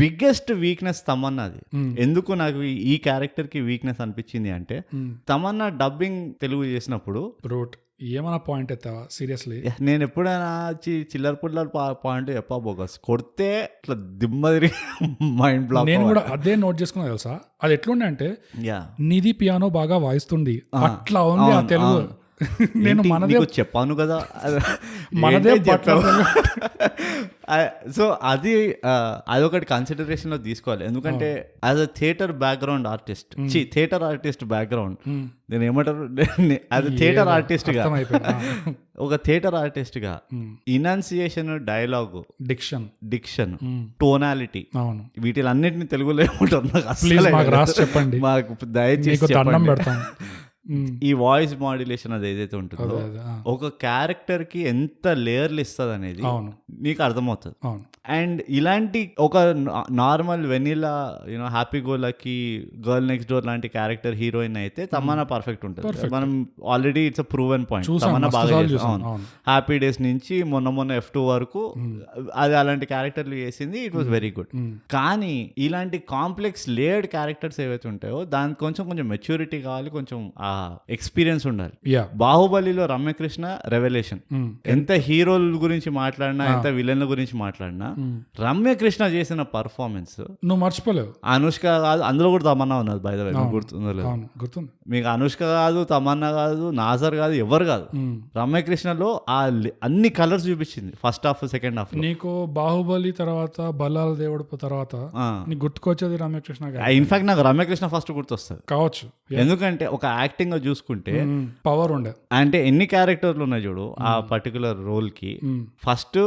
బిగ్గెస్ట్ వీక్నెస్ తమన్నాది. ఎందుకు నాకు ఈ క్యారెక్టర్ కి వీక్నెస్ అనిపించింది అంటే, తమన్నా డబ్బింగ్ తెలుగు చేసినప్పుడు ఏమైనా పాయింట్ ఎత్తావా సీరియస్లీ? నేను ఎప్పుడైనా చిల్లర పుల్లర పాయింట్ చెప్పా బోగస్ కొడితే ఇట్లా దిమ్మ తిరిగి మైండ్ బ్లాక్. నేను కూడా అదే నోట్ చేసుకున్నా తెలుసా. అది ఎట్లుండే అంటే, నిధి పియానో బాగా వాయిస్తుంది అట్లా ఉంది ఆ తెలుగు. నేను మనదే చెప్పాను కదా, మనదే సో అదొకటి కన్సిడరేషన్ లో తీసుకోవాలి. ఎందుకంటే as a theatre background artist, theatre artist background, నేను ఏమంటారు యాజ్ అ థియేటర్ ఆర్టిస్ట్ గా, ఒక థియేటర్ ఆర్టిస్ట్ గా ఇనౌన్సియేషన్, డైలాగ్, డిక్షన్, టోనాలిటీ, వీటిలన్నిటిని తెలుగులో ఏమంటారు నాకు అసలు చెప్పండి, మాకు దయచేసి ఈ వాయిస్ మాడ్యులేషన్ అది ఏదైతే ఉంటుందో ఒక క్యారెక్టర్ కి ఎంత లేయర్లు ఇస్తుంది అనేది నీకు అర్థమవుతుంది. అండ్ ఇలాంటి ఒక normal vanilla you know happy go lucky girl next door లాంటి క్యారెక్టర్ హీరోయిన్ అయితే తమన్నా పర్ఫెక్ట్ ఉంటుంది. మనం already it's a proven point. Tamannaah బాగా చేస్తాం. హ్యాపీ డేస్ నుంచి మొన్న F2 వరకు అది అలాంటి క్యారెక్టర్లు చేసింది. It was very good. కానీ ఇలాంటి కాంప్లెక్స్ లేయర్డ్ క్యారెక్టర్స్ ఏవైతే ఉంటాయో దానికి కొంచెం మెచ్యూరిటీ కావాలి, కొంచెం ఆ ఎక్స్పీరియన్స్ ఉండాలి. యా బాహుబలిలో రమ్యకృష్ణ రెవల్యూషన్. ఎంత హీరోల గురించి మాట్లాడినా, ఎంత విలన్ల గురించి మాట్లాడినా, రమ్యకృష్ణ చేసిన పర్ఫార్మెన్స్ నువ్వు మర్చిపోలేవు. అనుష్క కాదు, అందులో కూడా తమన్నా ఉన్నది. బై ద వే, గుర్తుందో లేదు గుర్తుంది మీకు? అనుష్క కాదు, తమన్నా కాదు, నాజర్ కాదు, ఎవరు కాదు. రమ్యకృష్ణలో ఆ అన్ని కలర్స్ చూపించింది ఫస్ట్ హాఫ్, సెకండ్ హాఫ్. నీకు బాహుబలి తర్వాత బల్లాల దేవుడు తర్వాత నీకు గుర్తుకొచ్చేది రమ్యకృష్ణ గారు. ఇన్ఫాక్ట్ నాకు రమ్యకృష్ణ ఫస్ట్ గుర్తొస్తుంది కావచ్చు, ఎందుకంటే ఒక యాక్టింగ్ చూసుకుంటే పవర్ ఉండే. అంటే ఎన్ని క్యారెక్టర్లు ఉన్నాయి చూడు ఆ పర్టికులర్ రోల్ కి. ఫస్ట్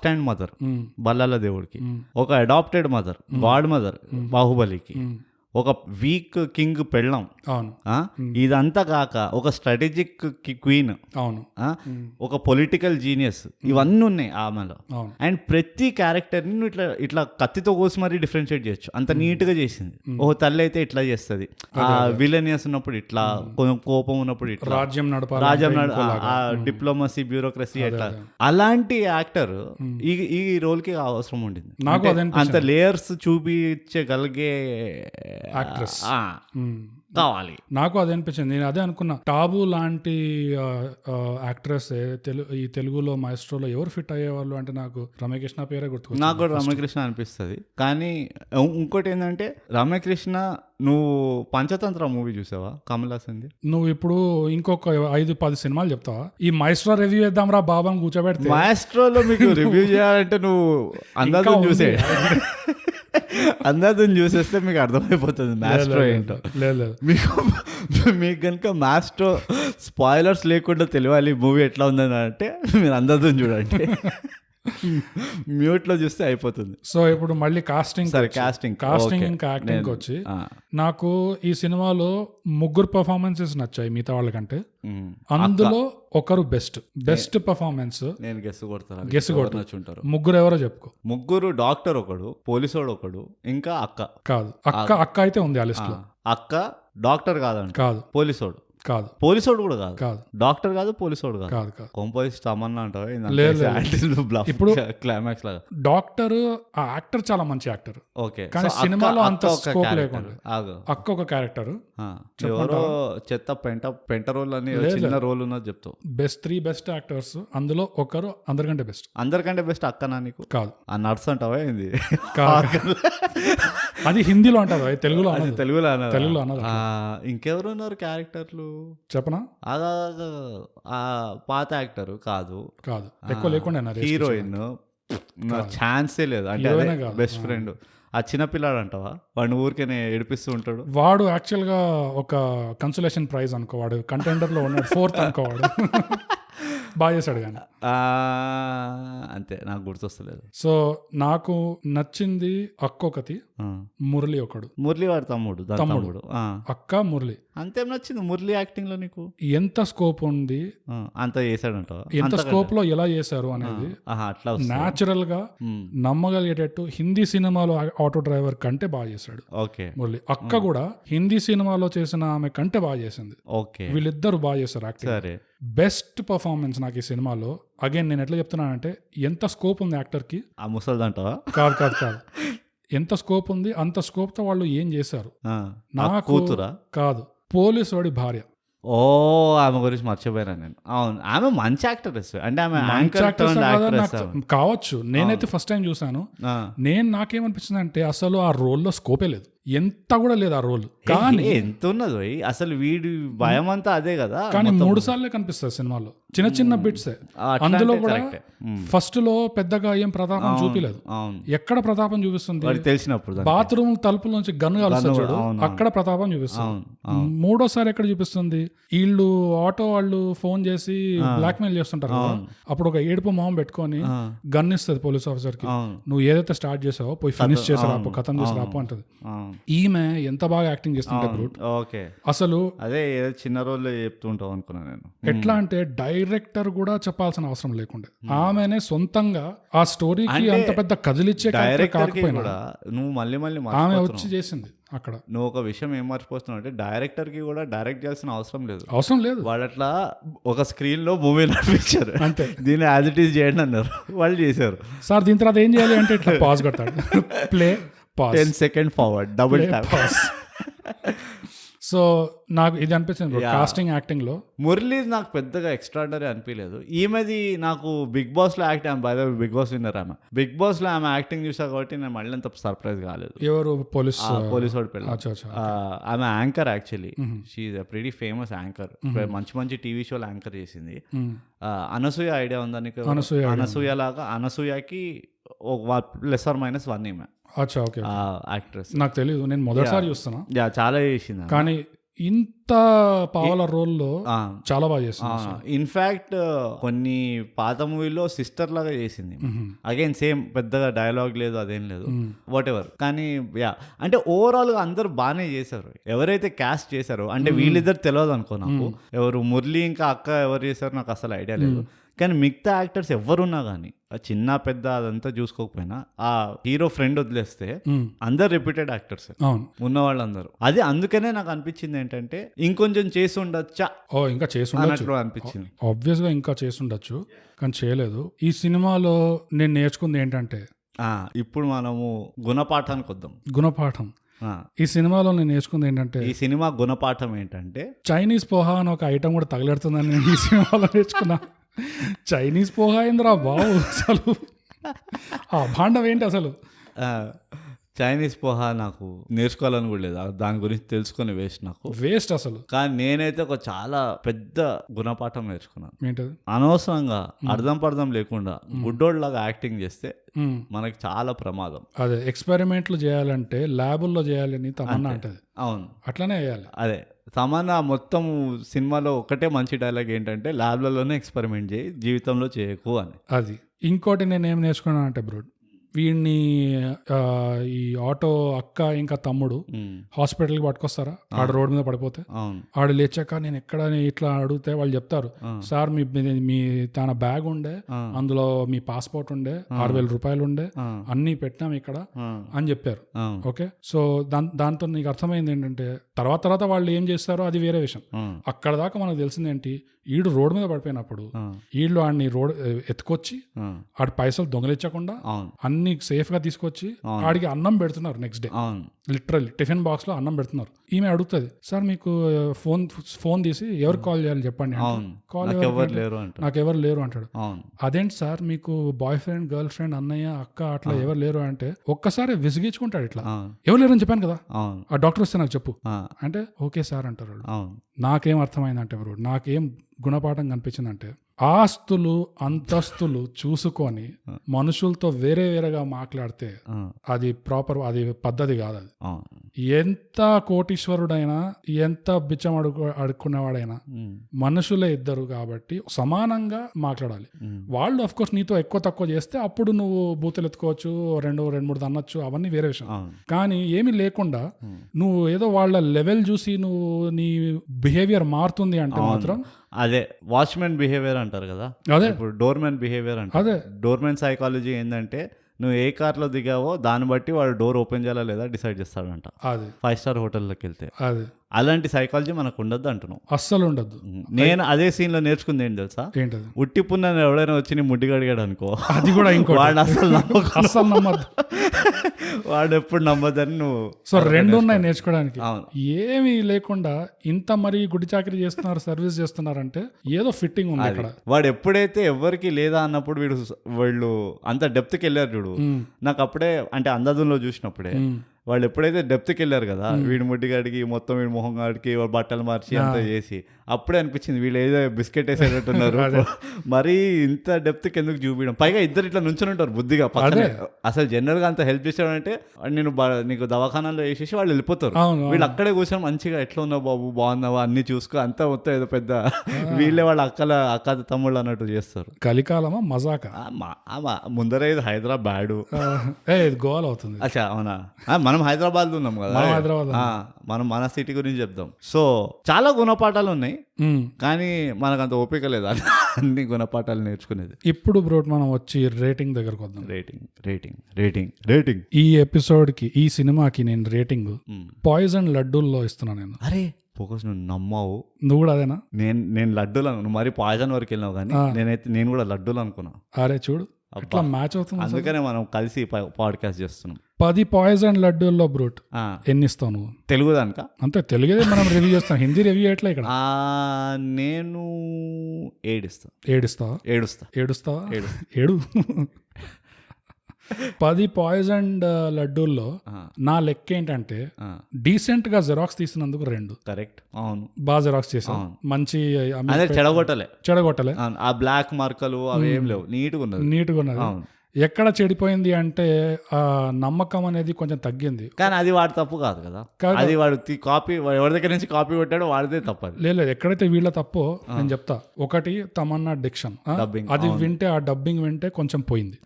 హ్యాండ్ మదర్ బల్లాల దేవుడికి, ఒక అడాప్టెడ్ మదర్, గాడ్ మదర్ బాహుబలికి, ఒక వీక్ కింగ్ పెళ్ళం, అవును, ఇదంతా కాక ఒక స్ట్రాటజిక్ క్వీన్, అవును, ఒక పొలిటికల్ జీనియస్, ఇవన్నీ ఉన్నాయి ఆమెలో. అండ్ ప్రతి క్యారెక్టర్ ని ఇట్లా ఇట్లా కత్తితో కోసి మరీ డిఫరెన్షియేట్ చేయొచ్చు, అంత నీట్ గా చేసింది. ఓ తల్లి అయితే ఇట్లా చేస్తుంది, విలనియస్ ఉన్నప్పుడు ఇట్లా, కోపం ఉన్నప్పుడు ఇట్లా, రాజ్యం డిప్లొమసీ, బ్యూరోక్రసీ అట్లా. అలాంటి యాక్టర్ ఈ రోల్ కి అవసరం ఉండింది. అంత లేయర్స్ చూపించగలిగే యాక్ట్రెస్ కావాలి. నాకు అదే అనిపించింది. నేను అదే అనుకున్నా, టాబు లాంటి యాక్ట్రెస్ ఈ తెలుగులో మాస్ట్రోలో ఎవరు ఫిట్ అయ్యేవాళ్ళు అంటే నాకు రమ్యకృష్ణ పేరే గుర్తుకొచ్చింది. నాకు కూడా రమ్యకృష్ణ అనిపిస్తుంది. కానీ ఇంకోటి ఏంటంటే రమ్యకృష్ణ, నువ్వు పంచతంత్ర మూవీ చూసావా కమల్ హాసన్? నువ్వు ఇప్పుడు ఇంకొక 5-10 సినిమాలు చెప్తావా? ఈ మాస్ట్రో రివ్యూ చేద్దాం రా బాబా అని కూర్చోబెడితే, మాస్ట్రోలో మీకు రివ్యూ చేయాలంటే నువ్వు అందాజుని చూసే అందాజుని చూసేస్తే మీకు అర్థమైపోతుంది మాస్ట్రో ఏంటో. మీకు కనుక మాస్ట్రో స్పాయిలర్స్ లేకుండా తెలియాలి మూవీ ఎట్లా ఉందని అంటే మీరు అందాజుని చూడండి, మ్యూట్ లో చూస్తే అయిపోతుంది. సో ఇప్పుడు మళ్ళీ కాస్టింగ్ ఇంకా యాక్టింగ్ వచ్చి, నాకు ఈ సినిమాలో 3 పర్ఫార్మెన్సెస్ నచ్చాయి మిగతా వాళ్ళకంటే. అందులో ఒకరు బెస్ట్ పర్ఫార్మెన్స్. నేను గెస్ కొడుతుంటారు. 3 ఎవరో చెప్పుకో. 3 డాక్టర్ ఒకడు, పోలీసోడు ఒకడు, ఇంకా అక్క. కాదు, అక్క అయితే ఉంది ఆ లిస్ట్ లో. అక్క డాక్టర్ కాదండి, కాదు పోలీసోడు కాదు, పోలీసోడు కూడా కాదు, డాక్టర్ కాదు, పోలీసోడు కాదు, కొంపోజిస్ట్ తమన్నా అంటావా? ఇప్పుడు క్లైమాక్స్ లాగా డాక్టర్ ఆ యాక్టర్ చాలా మంచి యాక్టర్, ఓకే, కానీ సినిమాలో అంత స్కోప్ లేకుండా అక్క ఒక క్యారెక్టర్. ఎవరో చెత్త పెంట రోల్ అని చిన్న రోల్ ఉన్నది చెప్తావు. బెస్ట్ యాక్టర్స్ అందులో ఒకరు అందరికంటే బెస్ట్ అక్కనా? నీకు కాదు, ఆ నర్స్ అంటావా ఏంది? అది హిందీలో అంటారు, తెలుగులో అన్నది. ఇంకెవరు ఉన్నారు క్యారెక్టర్లు చెప్పనా? పాత యాక్టర్ కాదు, ఎక్కువ లేకుండా హీరోయిన్ ఛాన్సే లేదు. అంటే బెస్ట్ ఫ్రెండ్ ఆ చిన్నపిల్లాడు అంటావా? వాడిని ఊరికే ఏడిపిస్తూ ఉంటాడు. వాడు యాక్చువల్ గా ఒక కన్సోలేషన్ ప్రైజ్ అనుకోవాడు, కంటెండర్ లో ఉన్నాడు, 4th అనుకోవాడు. బాగా చేశాడు కానీ అంతే, నాకు గుర్తొస్తలేదు. సో నాకు నచ్చింది అక్క ఒకటి, మురళి ఒకడు. మురళి వాడు తమ్ముడు, అక్క మురళి. అంతేం నచ్చింది మురళి యాక్టింగ్ లో నీకు? ఎంత స్కోప్ ఉంది, అంత చేశాడంట. ఎంత స్కోప్ లో ఎలా చేశారు అనేది అట్లా న్యాచురల్ గా నమ్మగలిగేటట్టు హిందీ సినిమాలో ఆటో డ్రైవర్ కంటే బాగా చేశాడు మురళి. అక్క కూడా హిందీ సినిమాలో చేసిన ఆమె కంటే బాగా చేసింది. వీళ్ళిద్దరు బాగా చేశారు యాక్టింగ్. బెస్ట్ పర్ఫార్మెన్స్ నాకు ఈ సినిమాలో. అగైన్ నేను ఎట్లా చెప్తున్నానంటే, ఎంత స్కోప్ ఉంది యాక్టర్ కి. ఆ ముసల్దంటావా? కాదు ఎంత స్కోప్ ఉంది, అంత స్కోప్ తో వాళ్ళు ఏం చేశారు. నాకు కాదు, పోలీసు వాడి భార్య. ఆమె గురించి మర్చిపోయినా నేను. అవును, ఆమె మంచి యాక్టరెస్. అంటే ఆమె కావచ్చు. నేనైతే ఫస్ట్ టైం చూసాను. నాకేమనిపించింది అంటే అసలు ఆ రోల్లో స్కోపే లేదు, ఎంత కూడా లేదు ఆ రోల్. కానీ ఎంత ఉన్నదో అసలు, వీడి భయం అంతా అదే కదా. కానీ 3 సార్లే కనిపిస్తుంది సినిమాలో, చిన్న బిట్స్. అందులో కూడా ఫస్ట్ లో పెద్దగా ఏం ప్రతాపం చూపిలేదు. ఎక్కడ ప్రతాపం చూపిస్తుంది? తెలిసినప్పుడు బాత్రూమ్ తలుపుల నుంచి గన్ను కలుస్తాడు, అక్కడ ప్రతాపం చూపిస్తుంది. 3వసారి ఎక్కడ చూపిస్తుంది? వీళ్ళు ఆటో వాళ్ళు ఫోన్ చేసి బ్లాక్ మెయిల్ చేస్తుంటారు కదా, అప్పుడు ఒక ఏడుపు మొహం పెట్టుకొని గన్ ఇస్తుంది పోలీస్ ఆఫీసర్ కి. నువ్వు ఏదైతే స్టార్ట్ చేసావో పోయి ఫినిష్ చేసి రాపు, కథం చేసి రాపు అంటది. ఈమె ఎంత బాగా యాక్టింగ్ చేస్తుంటే బ్రూట్. అసలు అదే చిన్న రోల్ చెప్తుంటావు అనుకున్నా నేను. ఎట్లా అంటే డైరెక్టర్ కూడా చెప్పాల్సిన అవసరం లేకుండా ఆమెనే సొంతంగా ఆ స్టోరీకి అంత పెద్ద కదిలిచ్చే కాకపోయినా నువ్వు మళ్ళీ ఆమె వచ్చి చేసింది. అక్కడ నువ్వు ఒక విషయం ఏం మర్చిపోతున్నావు అంటే, డైరెక్టర్ కి కూడా డైరెక్ట్ చేయాల్సిన అవసరం లేదు. వాళ్ళు అట్లా ఒక స్క్రీన్ లో మూవీ నడిపించారు అంతే, దీన్ని యాజ్ ఇట్ ఈస్ చేయండి అన్నారు, వాళ్ళు చేశారు. సార్ దీని తర్వాత ఏం చేయాలి అంటే ఇట్లా పాజ్ కొడతాడు, play 10 second forward, double tap. So నాకు ఇది అనిపించింది కాస్టింగ్ యాక్టింగ్ లో. మురళి నాకు పెద్దగా ఎక్స్ట్రాడనరీ అనిపించలేదు. ఈమెది నాకు బిగ్ బాస్ లో act by the Bigg Boss winner ఆమె. బిగ్ బాస్ లో ఆమె యాక్టింగ్ చూసా కాబట్టి నేను మళ్ళీ అంత సర్ప్రైజ్ కాలేదు. ఎవరు పోలీస్ వాడి పిల్ల ఆమె anchor actually. She is a pretty famous anchor. మంచి మంచి టీవీ షోలు యాంకర్ చేసింది. అనసూయ ఐడియా ఉందా నీకు? అనసూయ లాగా అనసూయకి +/- ఈమె యాక్ట్రెస్. నాకు తెలియదు, నేను మొదటిసారి చూస్తున్నా. చాలా చేసింది కానీ ఇంత పావల రోల్లో చాలా బాగా చేసింది. ఇన్ఫాక్ట్ కొన్ని పాత మూవీలో సిస్టర్ లాగా చేసింది. అగైన్ సేమ్, పెద్దగా డైలాగ్ లేదు, అదేం లేదు, వాట్ ఎవర్. కానీ అంటే ఓవరాల్ గా అందరు బాగానే చేశారు. ఎవరైతే క్యాస్ట్ చేశారో, అంటే వీళ్ళిద్దరు తెలియదు అనుకో నాకు, ఎవరు మురళి ఇంకా అక్క ఎవరు చేశారో నాకు అసలు ఐడియా లేదు. కానీ మిగతా యాక్టర్స్ ఎవరున్నా కానీ, చిన్న పెద్ద అదంతా చూసుకోకపోయినా, ఆ హీరో ఫ్రెండ్ వదిలేస్తే అందరు రిపీటెడ్ యాక్టర్స్ ఉన్న వాళ్ళందరూ. అది అందుకనే నాకు అనిపించింది ఏంటంటే ఇంకొంచెం చేసి ఉండొచ్చా, ఇంకా చేసి ఉండొచ్చు అనిపించింది. ఆబ్వియస్ గా ఇంకా చేసి ఉండొచ్చు, కానీ చేయలేదు. ఈ సినిమాలో నేను నేర్చుకుంది ఏంటంటే, ఇప్పుడు మనము గుణపాఠానికి వద్దాం. గుణపాఠం. ఈ సినిమాలో నేను నేర్చుకుంది ఏంటంటే, ఈ సినిమా గుణపాఠం ఏంటంటే చైనీస్ పోహా అని ఒక ఐటమ్ కూడా తగలెడుతుందని నేను ఈ సినిమాలో నేర్చుకున్నా. చైనీస్ పోహా ఏంద్రా బాబు, అసలు ఆ భాండం ఏంటి అసలు? చైనీస్ పోహా నాకు నేర్చుకోవాలని కూడా లేదు, దాని గురించి తెలుసుకుని వేస్ట్ అసలు. కానీ నేనైతే ఒక చాలా పెద్ద గుణపాఠం నేర్చుకున్నాను. ఏంటది? అనవసరంగా అర్థం లేకుండా గుడ్డోళ్ళలాగా యాక్టింగ్ చేస్తే మనకి చాలా ప్రమాదం. అదే ఎక్స్పెరిమెంట్లు చేయాలంటే ల్యాబుల్లో చేయాలని తమన్నా అంటది. అవును, అట్లానే చేయాలి. అదే తమన్నా మొత్తం సినిమాలో ఒకటే మంచి డైలాగ్ ఏంటంటే, ల్యాబ్లలోనే ఎక్స్పెరిమెంట్ చేయి, జీవితంలో చేయకు అని. అది. ఇంకోటి నేను ఏం నేర్చుకున్నాను అంటే బ్రో, వీడిని ఈ ఆటో అక్క ఇంకా తమ్ముడు హాస్పిటల్కి పట్టుకొస్తారా, ఆడ రోడ్ మీద పడిపోతే, ఆడు లేచాక నేను ఎక్కడ ఇట్లా అడిగితే వాళ్ళు చెప్తారు, సార్ మీ తన బ్యాగ్ ఉండే, అందులో మీ పాస్పోర్ట్ ఉండే, 6,000 రూపాయలు ఉండే, అన్ని పెట్టినాం ఇక్కడ అని చెప్పారు. ఓకే, సో దాంతో నీకు అర్థమైంది ఏంటంటే, తర్వాత వాళ్ళు ఏం చేస్తారో అది వేరే విషయం. అక్కడ దాకా మనకు తెలిసిందేంటి, ఈడు రోడ్ మీద పడిపోయినప్పుడు వీళ్ళు ఆడిని రోడ్ ఎత్తుకొచ్చి ఆడి పైసలు దొంగలిచ్చకుండా అన్ని సేఫ్ గా తీసుకొచ్చి ఆడికి అన్నం పెడుతున్నారు. Next day literally tiffin box లో అన్నం పెడుతున్నారు. ఈమె అడుగుతుంది, సార్ మీకు ఫోన్ తీసి ఎవరికి కాల్ చేయాలి చెప్పండి. నాకెవరు లేరు అంటాడు. అదేంటి సార్ మీకు బాయ్ ఫ్రెండ్, గర్ల్ ఫ్రెండ్, అన్నయ్య, అక్క అట్లా ఎవరు లేరు అంటే ఒక్కసారి విసిగించుకుంటాడు. ఇట్లా ఎవరు లేరు అని చెప్పాను కదా, ఆ డాక్టర్ వస్తే నాకు చెప్పు అంటే ఓకే సార్ అంటారు. నాకేం అర్థమైందంటే బ్రో, నాకేం గుణపాఠం కనిపించిందంటే, ఆస్తులు అంతస్తులు చూసుకొని మనుషులతో వేరేగా మాట్లాడితే అది అది పద్ధతి కాదు. అది ఎంత కోటీశ్వరుడైనా, ఎంత బిచ్చం అడుక్కునేవాడైనా మనుషులే ఇద్దరు కాబట్టి సమానంగా మాట్లాడాలి. వాళ్ళు అఫ్ కోర్స్ నీతో ఎక్కువ తక్కువ చేస్తే అప్పుడు నువ్వు బూతులు ఎత్తుకోవచ్చు, రెండు మూడు అనొచ్చు, అవన్నీ వేరే విషయం. కానీ ఏమీ లేకుండా నువ్వు ఏదో వాళ్ళ లెవెల్ చూసి నువ్వు నీ బిహేవియర్ మారుతుంది అంటే మాత్రం అదే వాచ్మెన్ బిహేవియర్ అంటారు కదా, అదే ఇప్పుడు డోర్మెన్ బిహేవియర్ అంటారు. అదే డోర్మెన్ సైకాలజీ ఏంటంటే, నువ్వు ఏ కార్లో దిగావో దాన్ని బట్టి వాడు డోర్ ఓపెన్ చేయాలా లేదా డిసైడ్ చేస్తాడంట. అది 5 స్టార్ హోటల్లోకి వెళ్తే. అది అలాంటి సైకాలజీ మనకు ఉండద్దు అంటున్నావు. అస్సలు ఉండద్దు. నేను అదే సీన్ లో నేర్చుకుంది ఏంటి తెలుసా, ఏంటది, ఉట్టి పున్న ఎవడైనా వచ్చి నీ ముడ్డి గడిగాడు అనుకో, అది కూడా ఇంకో వాడు అసలు నమ్మద్దు, వాడు ఎప్పుడు నమ్మద్దని నువ్వు. సో 2 ఉన్నాయి నేర్చుకోవడానికి. ఏమీ లేకుండా ఇంత మరి గుడి చాకరీ చేస్తున్నారు, సర్వీస్ చేస్తున్నారంటే ఏదో ఫిట్టింగ్ ఉంది అక్కడ. వాడు ఎప్పుడైతే ఎవరికి లేదా అన్నప్పుడు వీళ్ళు అంత డెప్త్కి వెళ్ళారు చూడు. నాకు అప్పుడే అంటే అందాజంలో చూసినప్పుడే వాళ్ళు ఎప్పుడైతే డెప్త్కి వెళ్ళారు కదా, వీడి ముడ్డిగాడికి మొత్తం వీడి మొహం గాడికి బట్టలు మార్చి అంతా చేసి, అప్పుడే అనిపించింది వీళ్ళు ఏదో బిస్కెట్ వేసేటట్టున్నారు, మరీ ఇంత డెప్త్కి ఎందుకు చూపించడం. పైగా ఇద్దరు ఇట్లా నుంచొని ఉంటారు బుద్ధిగా పక్కనే. అసలు జనరల్ గా అంత హెల్ప్ చేశాడంటే నేను నీకు దవాఖానాలో వేసేసి వాళ్ళు వెళ్ళిపోతారు. వీళ్ళు అక్కడే కూర్చొని మంచిగా ఎట్లా ఉన్నావు బాబు, బాగున్నావా, అన్ని చూసుకో, అంతా మొత్తం ఏదో పెద్ద వీళ్ళే వాళ్ళ అక్క తమ్ముళ్ళు అన్నట్టు చేస్తారు. కలికాలమా మజాక. ముందర ఇది హైదరాబాద్, గోవాలో అవుతుంది. అచ్చా అవునా, మనం హైదరాబాద్ ఉన్నాం కదా, మనం మన సిటీ గురించి చెప్దాం. సో చాలా గుణపాఠాలు ఉన్నాయి, కానీ మనకు అంత ఓపిక లేదు అన్ని గుణపాఠాలు నేర్చుకునేది. ఇప్పుడు బ్రో మనం వచ్చి రేటింగ్ దగ్గరకు వద్దాం. రేటింగ్ ఈ ఎపిసోడ్ కి, ఈ సినిమాకి నేను రేటింగ్ పాయిజన్ లడ్డూల్లో ఇస్తున్నా నేను. అరే ఫోకస్, నువ్వు నమ్మావు. నువ్వు కూడా అదేనా? నేను లడ్డూలు నువ్వు మరి పాయిజన్ వరకు వెళ్ళినావు, కానీ నేను కూడా లడ్డూలు అనుకున్నా. అరే చూడు, ఎట్లా మ్యాచ్ అవుతుంది అసలు? అందుకనే మనం కలిసి పాడ్కాస్ట్ చేస్తున్నాం. 10 పాయిజన్ లడ్డూల్లో బ్రూట్ ఎన్ని ఇస్తావు నువ్వు? తెలుగు దానిక అంతే, తెలుగుదే మనం రివ్యూ చేస్తాం, హిందీ రివ్యూ ఎట్లా ఇక్కడ? నేను 7 ఇస్తా. 7 ఇస్తావా? 7 ఇస్తావా? 7 10 పాయిజన్ లడ్డూల్లో నా లెక్క ఏంటంటే డీసెంట్ గా జెరాక్స్ తీసినందుకు 2. కరెక్ట్, అవును, బాగా జెరాక్స్ చేసాం, మంచి చెడగొట్టలే. ఆ బ్లాక్ మార్కలు అవి ఏం లేవు, నీట్గా ఉన్నది. ఎక్కడ చెడిపోయింది అంటే ఆ నమ్మకం అనేది కొంచెం తగ్గింది. కానీ అది వాడి తప్పు కాదు కదా, అది వాడు కాపీ, ఎవరి దగ్గర నుంచి కాపీ కొట్టాడో వాడిదే తప్పు. లేదు, ఎక్కడైతే వీళ్ళ తప్పో నేను చెప్తా. ఒకటి తమన్నా డిక్షన్, అది వింటే ఆ డబ్బింగ్ వింటే కొంచెం పోయింది.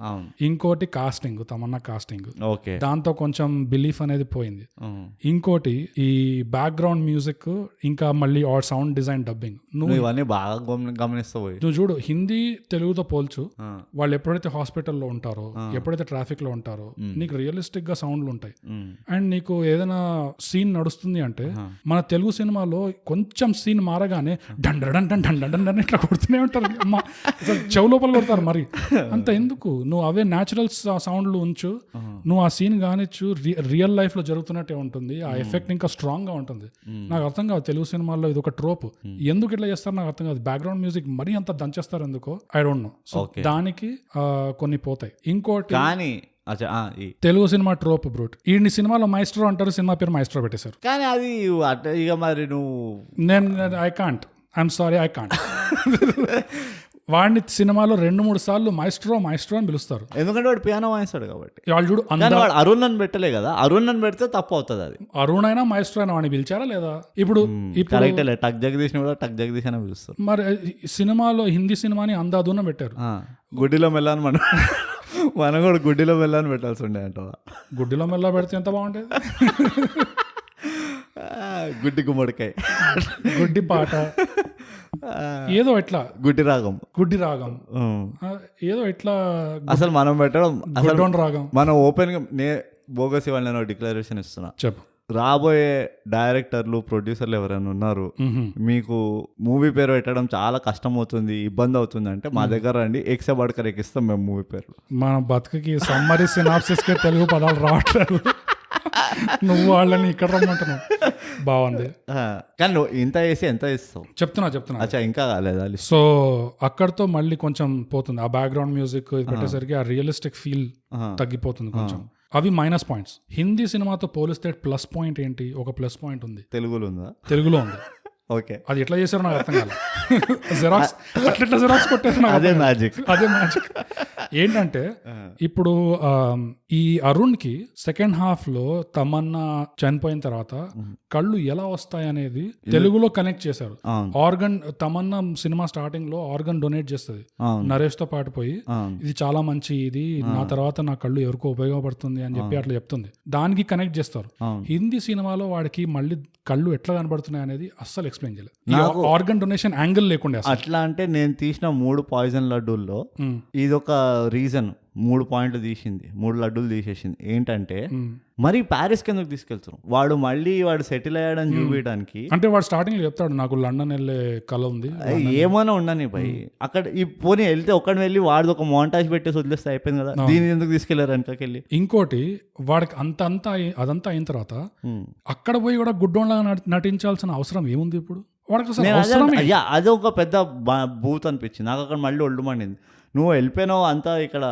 ఇంకోటి కాస్టింగ్, తమన్నా కాస్టింగ్, దాంతో కొంచెం బిలీఫ్ అనేది పోయింది. ఇంకోటి ఈ బ్యాక్గ్రౌండ్ మ్యూజిక్, ఇంకా మళ్ళీ ఆ సౌండ్ డిజైన్, డబ్బింగ్, నువ్వు ఇవన్నీ బాగా గమనిస్తావు. నువ్వు చూడు, హిందీ తెలుగుతో పోల్చు, వాళ్ళు ఎప్పుడైతే హాస్పిటల్లో ఉంటారో, ఎప్పుడైతే ట్రాఫిక్ లో ఉంటారో, నీకు రియలిస్టిక్ గా సౌండ్లు ఉంటాయి. అండ్ నీకు ఏదైనా సీన్ నడుస్తుంది అంటే మన తెలుగు సినిమాలో కొంచెం సీన్ మారగానే డండ ఇట్లా కొడుతూనే ఉంటారు, చెవు లోపల కొడతారు. మరి అంత ఎందుకు? నువ్వు అవే న్యాచురల్ సౌండ్లు ఉంచు, నువ్వు ఆ సీన్ కానిచ్చు, రియల్ లైఫ్ లో జరుగుతున్నట్టే ఉంటుంది, ఆ ఎఫెక్ట్ ఇంకా స్ట్రాంగ్ గా ఉంటుంది. నాకు అర్థం కాదు తెలుగు సినిమాల్లో ఇది ఒక ట్రోప్, ఎందుకు ఇట్లా చేస్తారు నాకు అర్థం కాదు. బ్యాక్గ్రౌండ్ మ్యూజిక్ మరీ అంత దంచేస్తారు ఎందుకో, ఐ డోంట్ నో. సో దానికి కొన్ని పోతాయి. ఇంకోటి కానీ తెలుగు సినిమా ట్రోప్ బ్రూట్, ఈ సినిమాలో మైస్ట్రో అంటారు, సినిమా పేరు మైస్ట్రో పెట్టేశారు. కానీ అది ఇక మరి I can't, I'm sorry, I can't. వాడిని సినిమాలో 2-3 సార్లు మైస్ట్రో అని పిలుస్తారు, ఎందుకంటే వాడు పియానో వాయిస్తాడు కాబట్టి. వాళ్ళు చూడు, వాడు అరుణ్ అని పెట్టలే కదా, అరుణ్ అని పెడితే తప్పు అవుతుంది. అది అరుణ్ అయినా మైస్ట్రో అయినా వాడిని పిలిచారా లేదా? ఇప్పుడు టక్ జగదీష్ కూడా టక్ జగదీష్ అని పిలుస్తారు. మరి సినిమాలో హిందీ సినిమాని అందాదున్న పెట్టారు, గుడ్డిలో మెల్లని మనం కూడా గుడ్డిలో మెల్లని పెట్టాల్సి ఉండే అంటావా? గుడ్డిలో మెల్ల పెడితే ఎంత బాగుంటేది. గుడ్డి గుమ్మడికాయ, గుడ్డి పాట, ఏదో ఎట్లా గుడ్డి రాగం ఏదో ఎట్లా అసలు మనం పెట్టడం రాగం. మనం ఓపెన్ గా బోగస్ ఇవాళ నేను డిక్లరేషన్ ఇస్తున్నా, చెప్పు. రాబోయే డైరెక్టర్లు, ప్రొడ్యూసర్లు ఎవరైనా ఉన్నారు, మీకు మూవీ పేరు పెట్టడం చాలా కష్టం అవుతుంది, ఇబ్బంది అవుతుంది అంటే మా దగ్గర రండి, ఎక్సే బడ్కర్ ఎక్కిస్తాం మేము మూవీ పేర్లు. మన బతుకుకి సమ్మరీ సినాప్సిస్ కే తెలుగు పదాలు రావట్లేదు, నువ్వు వాళ్ళని ఇక్కడ రమ్మంటున్నావు. బాగుంది, కానీ నువ్వు ఇంత వేసి ఎంత ఇస్తావు? చెప్తున్నా. అచ్చా, ఇంకా కాలేదా? సో అక్కడతో మళ్ళీ కొంచెం పోతుంది, ఆ బ్యాక్గ్రౌండ్ మ్యూజిక్ పెట్టేసరికి ఆ రియలిస్టిక్ ఫీల్ తగ్గిపోతుంది కొంచెం. అవి మైనస్ పాయింట్స్. హిందీ సినిమాతో పోలిస్తే ప్లస్ పాయింట్ ఏంటి? ఒక ప్లస్ పాయింట్ ఉంది, తెలుగులో ఉంది. ఓకే, అది ఎట్లా చేశారో నాకు అర్థం కాదు. జెరాక్స్ అట్లా జెరాక్స్ కొట్టారు, అదే మ్యాజిక్. ఏంటంటే ఇప్పుడు ఈ అరుణ్ కి సెకండ్ హాఫ్ లో తమన్నా చనిపోయిన తర్వాత కళ్ళు ఎలా వస్తాయి అనేది తెలుగులో కనెక్ట్ చేశారు. ఆర్గన్, తమన్నా సినిమా స్టార్టింగ్ లో ఆర్గన్ డొనేట్ చేస్తుంది నరేష్ తో పాటు పోయి, ఇది చాలా మంచి, ఇది నా తర్వాత నా కళ్ళు ఎవరికో ఉపయోగపడుతుంది అని చెప్పి అట్లా చెప్తుంది, దానికి కనెక్ట్ చేస్తారు. హిందీ సినిమాలో వాడికి మళ్ళీ కళ్ళు ఎట్లా కనబడుతున్నాయి అనేది అస్సలు ఎక్స్ప్లెయిన్ చేయలేదు, ఆర్గన్ డొనేషన్ యాంగిల్ లేకుండా. అట్లా అంటే నేను తీసిన 3 పాయిజన్ లడ్డూల్లో ఇదొక రీజన్. 3 పాయింట్లు తీసింది, 3 లడ్డూలు తీసేసింది. ఏంటంటే మరి ప్యారిస్ కిందకు తీసుకెళ్తారు, వాడు మళ్ళీ సెటిల్ అయ్యాడని చూపించడానికి. అంటే వాడు స్టార్టింగ్ లో చెప్తాడు నాకు లండన్ వెళ్ళే కళ ఉంది, ఏమైనా ఉండని భయ్. అక్కడ ఈ పోనీ వెళ్తే ఒక్కడిని వెళ్ళి వాడు ఒక మోంటాజ్ పెట్టేసి వదిలేస్తే అయిపోయింది కదా, దీన్ని ఎందుకు తీసుకెళ్లారు వెనకకెళ్ళి? ఇంకోటి వాడికి అదంతా అయిన తర్వాత అక్కడ పోయి కూడా గుడ్డోన్లాగా నటించాల్సిన అవసరం ఏముంది ఇప్పుడు వాడికి? అది ఒక పెద్ద బూత్ అనిపించింది నాకు. అక్కడ మళ్ళీ ఒళ్ళు మండింది. నువ్వు వెళ్ళిపోయినావు అంతా, ఇక్కడ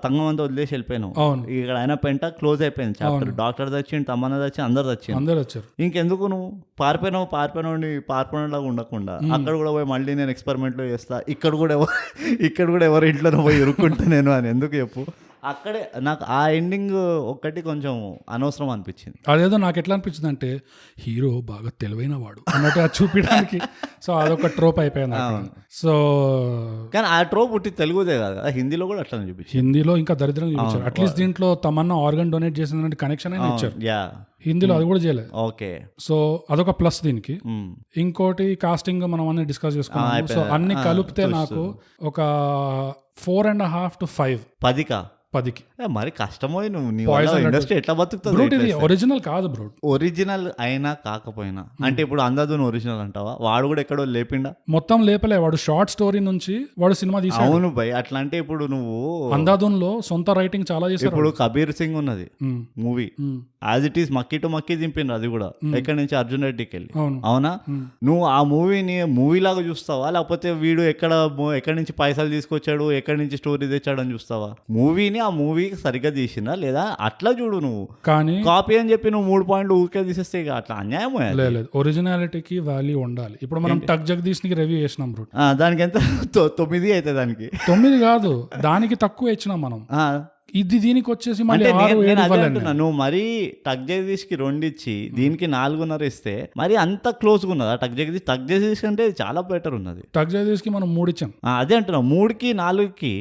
తంగం అంతా వదిలేసి వెళ్ళిపోయినావు. ఇక్కడ అయినా పెంట క్లోజ్ అయిపోయింది చాప్టర్. డాక్టర్ తెచ్చిండు, తమ్మన్న తెచ్చి, అందరు వచ్చారు. ఇంకెందుకు నువ్వు పారిపోయినలాగా ఉండకుండా అక్కడ కూడా పోయి మళ్ళీ నేను ఎక్స్పెరిమెంట్లో చేస్తా, ఇక్కడ కూడా ఎవరి ఇంట్లో పోయి ఇరుక్కుంటా నేను అని ఎందుకు చెప్పు? అక్కడే నాకు ఆ ఎండింగ్ ఒక్కటి కొంచెం అనవసరం అనిపించింది. అదేదో నాకు ఎట్లా అనిపించింది అంటే హీరో బాగా తెలివైన వాడు అన్నట్టు అది చూపించడానికి. సో అదొక ట్రోప్ అయిపోయింది. సో కానీ ఆ ట్రోప్ పుట్టి తెలుగుదే కాదు, హిందీలో కూడా అట్లా చూపించారు. హిందీలో ఇంకా దరిద్రంగా చూపించారు. అట్లీస్ట్ దీంట్లో తమన్నా ఆర్గన్ డొనేట్ చేసిన కనెక్షన్ అయినా ఇచ్చారు. హిందీలో అది కూడా చేయలేదు. ఓకే. సో అదొక ప్లస్ దీనికి. ఇంకోటి కాస్టింగ్ మనం అన్ని డిస్కస్ చేసుకున్నాం. సో అన్ని కలిపితే నాకు ఒక 4.5 to 5 10కి. మరి కష్టమో ఇండస్ట్రీ ఎట్లా బతుకుతుంది? ఇది ఒరిజినల్ కాదు బ్రో. ఒరిజినల్ అయినా కాకపోయినా అంటే ఇప్పుడు అందాదున్ ఒరిజినల్ అంటావా? వాడు కూడా ఎక్కడో లేపిండా? మొత్తం లేపలే, వాడు షార్ట్ స్టోరీ నుంచి వాడు సినిమా తీసాడు. అవును భయ్, అట్లా అంటే ఇప్పుడు నువ్వు అందాదున్ లో సొంత రైటింగ్ చాలా చేశారు. ఇప్పుడు కబీర్ సింగ్ ఉన్నది మూవీ, యాజ్ ఇట్ ఈస్ మక్కీ టు మక్కీ దింపిండ్రు. అది కూడా ఎక్కడి నుంచి అర్జున్ రెడ్డికి వెళ్ళి. అవునా? నువ్వు ఆ మూవీని మూవీలాగా చూస్తావా, లేకపోతే వీడు ఎక్కడి నుంచి పైసలు తీసుకొచ్చాడు, ఎక్కడి నుంచి స్టోరీ తెచ్చాడు అని చూస్తావా? మూవీని ఆ మూవీ సరిగ్గా తీసినా లేదా అట్లా చూడు. నువ్వు కానీ కాపీ అని చెప్పి నువ్వు 3 పాయింట్లు ఊరికే తీసేస్తే అట్లా అన్యాయం. లేదు, ఒరిజినాలిటీకి వాల్యూ ఉండాలి. ఇప్పుడు మనం టక్ జగదీష్ కి రివ్యూ చేసినాం బ్రో, దానికి ఎంత 9 అయితే దానికి 9 కాదు, దానికి తక్కువ ఇచ్చినాం మనం. ఇది దీనికి వచ్చేసి మళ్ళీ 6-7 నువ్వు మరీ టక్ జగదీష్ కి 2 ఇచ్చి దీనికి 4.5 ఇస్తే మరి అంత క్లోజ్ గా ఉన్నదా? టక్ జగదీష్ అంటే చాలా బెటర్ ఉన్నది. టక్ జగదీష్ కి మనం 3 ఇచ్చాం. అదే అంటున్నావు, 3కి 4కి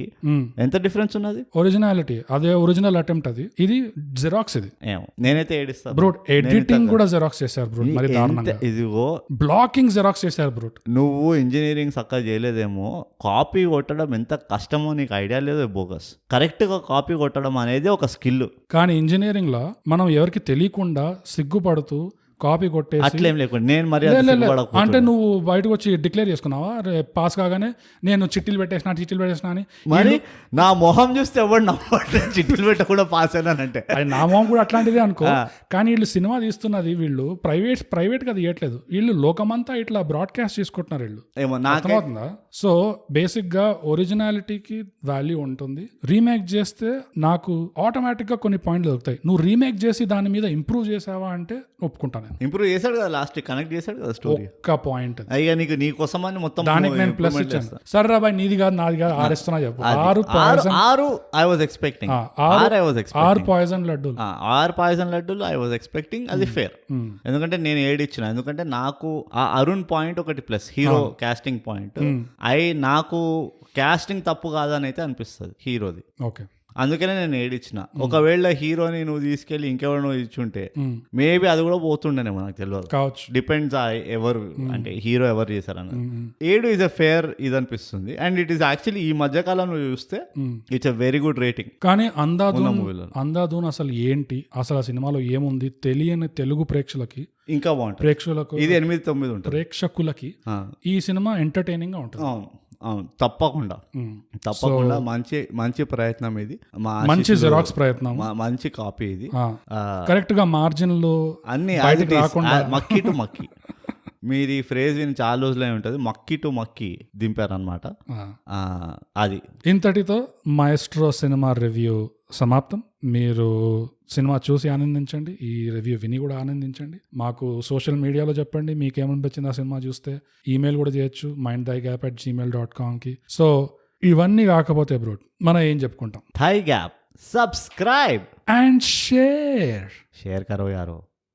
ఎంత డిఫరెన్స్ ఉన్నది? ఒరిజినాలిటీ అదే, ఒరిజినల్ అటెంప్ట్ అది. ఇది జిరాక్స్. ఇది ఏమో నేనైతే ఏడిస్తా బ్రో. ఎడిటింగ్ కూడా జిరాక్స్ చేశారు బ్రో, మరి దారుణంగా. ఇదిగో బ్లాకింగ్ జిరాక్స్ చేశారు బ్రో. నువ్వు ఇంజనీరింగ్ చక్కగా చేయలేదేమో, కాపీ కొట్టడం ఎంత కష్టమో నీకు ఐడియా లేదు. బోగస్ కరెక్ట్ గా కాపీ కొట్టడం అనేది ఒక స్కిల్. కానీ ఇంజనీరింగ్ లో మనం ఎవరికి తెలియకుండా సిగ్గుపడుతూ కాపీ కొట్టేసి అట్లేం లేకుండా నేను మరి అంటే నువ్వు బయటకు వచ్చి డిక్లేర్ చేసుకున్నావా పాస్ కాగానే నేను చిట్టీలు పెట్టేసిన అని? మరి నా మొహం చూస్తే ఎవరు నమ్మట్లేదు, చిట్టీలు పెట్టకుండా పాస్ అయినానంటే. అది నా మొహం కూడా అట్లాంటిదే అనుకో. కానీ వీళ్ళు సినిమా తీస్తున్నది వీళ్ళు ప్రైవేట్ గా తీయట్లేదు, వీళ్ళు లోకమంతా ఇట్లా బ్రాడ్కాస్ట్ చేసుకుంటున్నారు వీళ్ళు. అర్థమవుతుందా? సో బేసిక్ గా ఒరిజినాలిటీకి వాల్యూ ఉంటుంది. రీమేక్ చేస్తే నాకు ఆటోమేటిక్ గా కొన్ని పాయింట్లు దొరుకుతాయి. నువ్వు రీమేక్ చేసి దాని మీద ఇంప్రూవ్ చేసావా అంటే ఒప్పుకుంటాను. ఇంప్రూవ్ చేశాడు కదా, లాస్ట్ కనెక్ట్ చేశాడు కదా స్టోరీ. ఒక్క పాయింట్ అయ్యా నీ కోసం అని మొత్తం దానికి నేను ప్లస్ ఇచ్చాను. సరే రా బాయ్, నీది కాదు నాది కాదు, 6 ఇస్తున్నా చెప్పు. 6 ఐ వాజ్ ఎక్స్పెక్టింగ్. 6 పాయిజన్ లడ్డూలు, 6 పాయిజన్ లడ్డూలు ఐ వాజ్ ఎక్స్పెక్టింగ్. అది ఫేర్, ఎందుకంటే నేను 7 ఇచ్చిన. ఎందుకంటే నాకు ఆ అరుణ్ పాయింట్ ఒకటి ప్లస్, హీరో కాస్టింగ్ పాయింట్. నాకు కాస్టింగ్ తప్పు కాదని అయితే అనిపిస్తుంది హీరోది. ఓకే, అందుకనే నేను 7 ఇచ్చిన. ఒకవేళ హీరోని నువ్వు తీసుకెళ్లి ఇంకెవరు నువ్వు ఇచ్చుంటే మేబీ అది కూడా పోతుండేనేమో, నాకు తెలియదు. కావచ్చు, డిపెండ్స్ ఎవరు అంటే హీరో ఎవరు చేశారని. 7 ఈజ్ అ ఫేర్ ఇది అనిపిస్తుంది. అండ్ ఇట్ ఈస్ యాక్చువల్లీ ఈ మధ్య కాలంలో చూస్తే it's a very good rating. కానీ అందాదూన్ అసలు ఏంటి, అసలు ఆ సినిమాలో ఏముంది తెలియని తెలుగు ప్రేక్షకులకి ఇంకా బాగుంటుంది. ప్రేక్షకులకు ఇది 8-9 ఉంటుంది. ప్రేక్షకులకి ఈ సినిమా ఎంటర్టైనింగ్ గా ఉంటుంది. అవును, తప్పకుండా మంచి ప్రయత్నం ఇది. మంచి జిరాక్స్ ప్రయత్నం, మంచి కాపీ ఇది. కరెక్ట్ గా మార్జిన్లు అన్ని మక్కీ టు మక్కీ. మీరు ఈ ఫ్రేజ్ విని చాలా రోజులే ఉంటుంది, మక్కీ టు మక్కీ దింపారనమాట. అది ఇంతటితో మాఎస్ట్రో సినిమా రివ్యూ సమాప్తం. మీరు సినిమా చూసి ఆనందించండి, ఈ రివ్యూ విని కూడా ఆనందించండి. మాకు సోషల్ మీడియాలో చెప్పండి మీకేమనిపించింది ఆ సినిమా చూస్తే. ఈమెయిల్ కూడా చేయొచ్చు mindthigap@gmail.com కి. సో ఇవన్నీ కాకపోతే బ్రో మనం ఏం చెప్పుకుంటాం? Thigh gap, subscribe and share కరో యారో.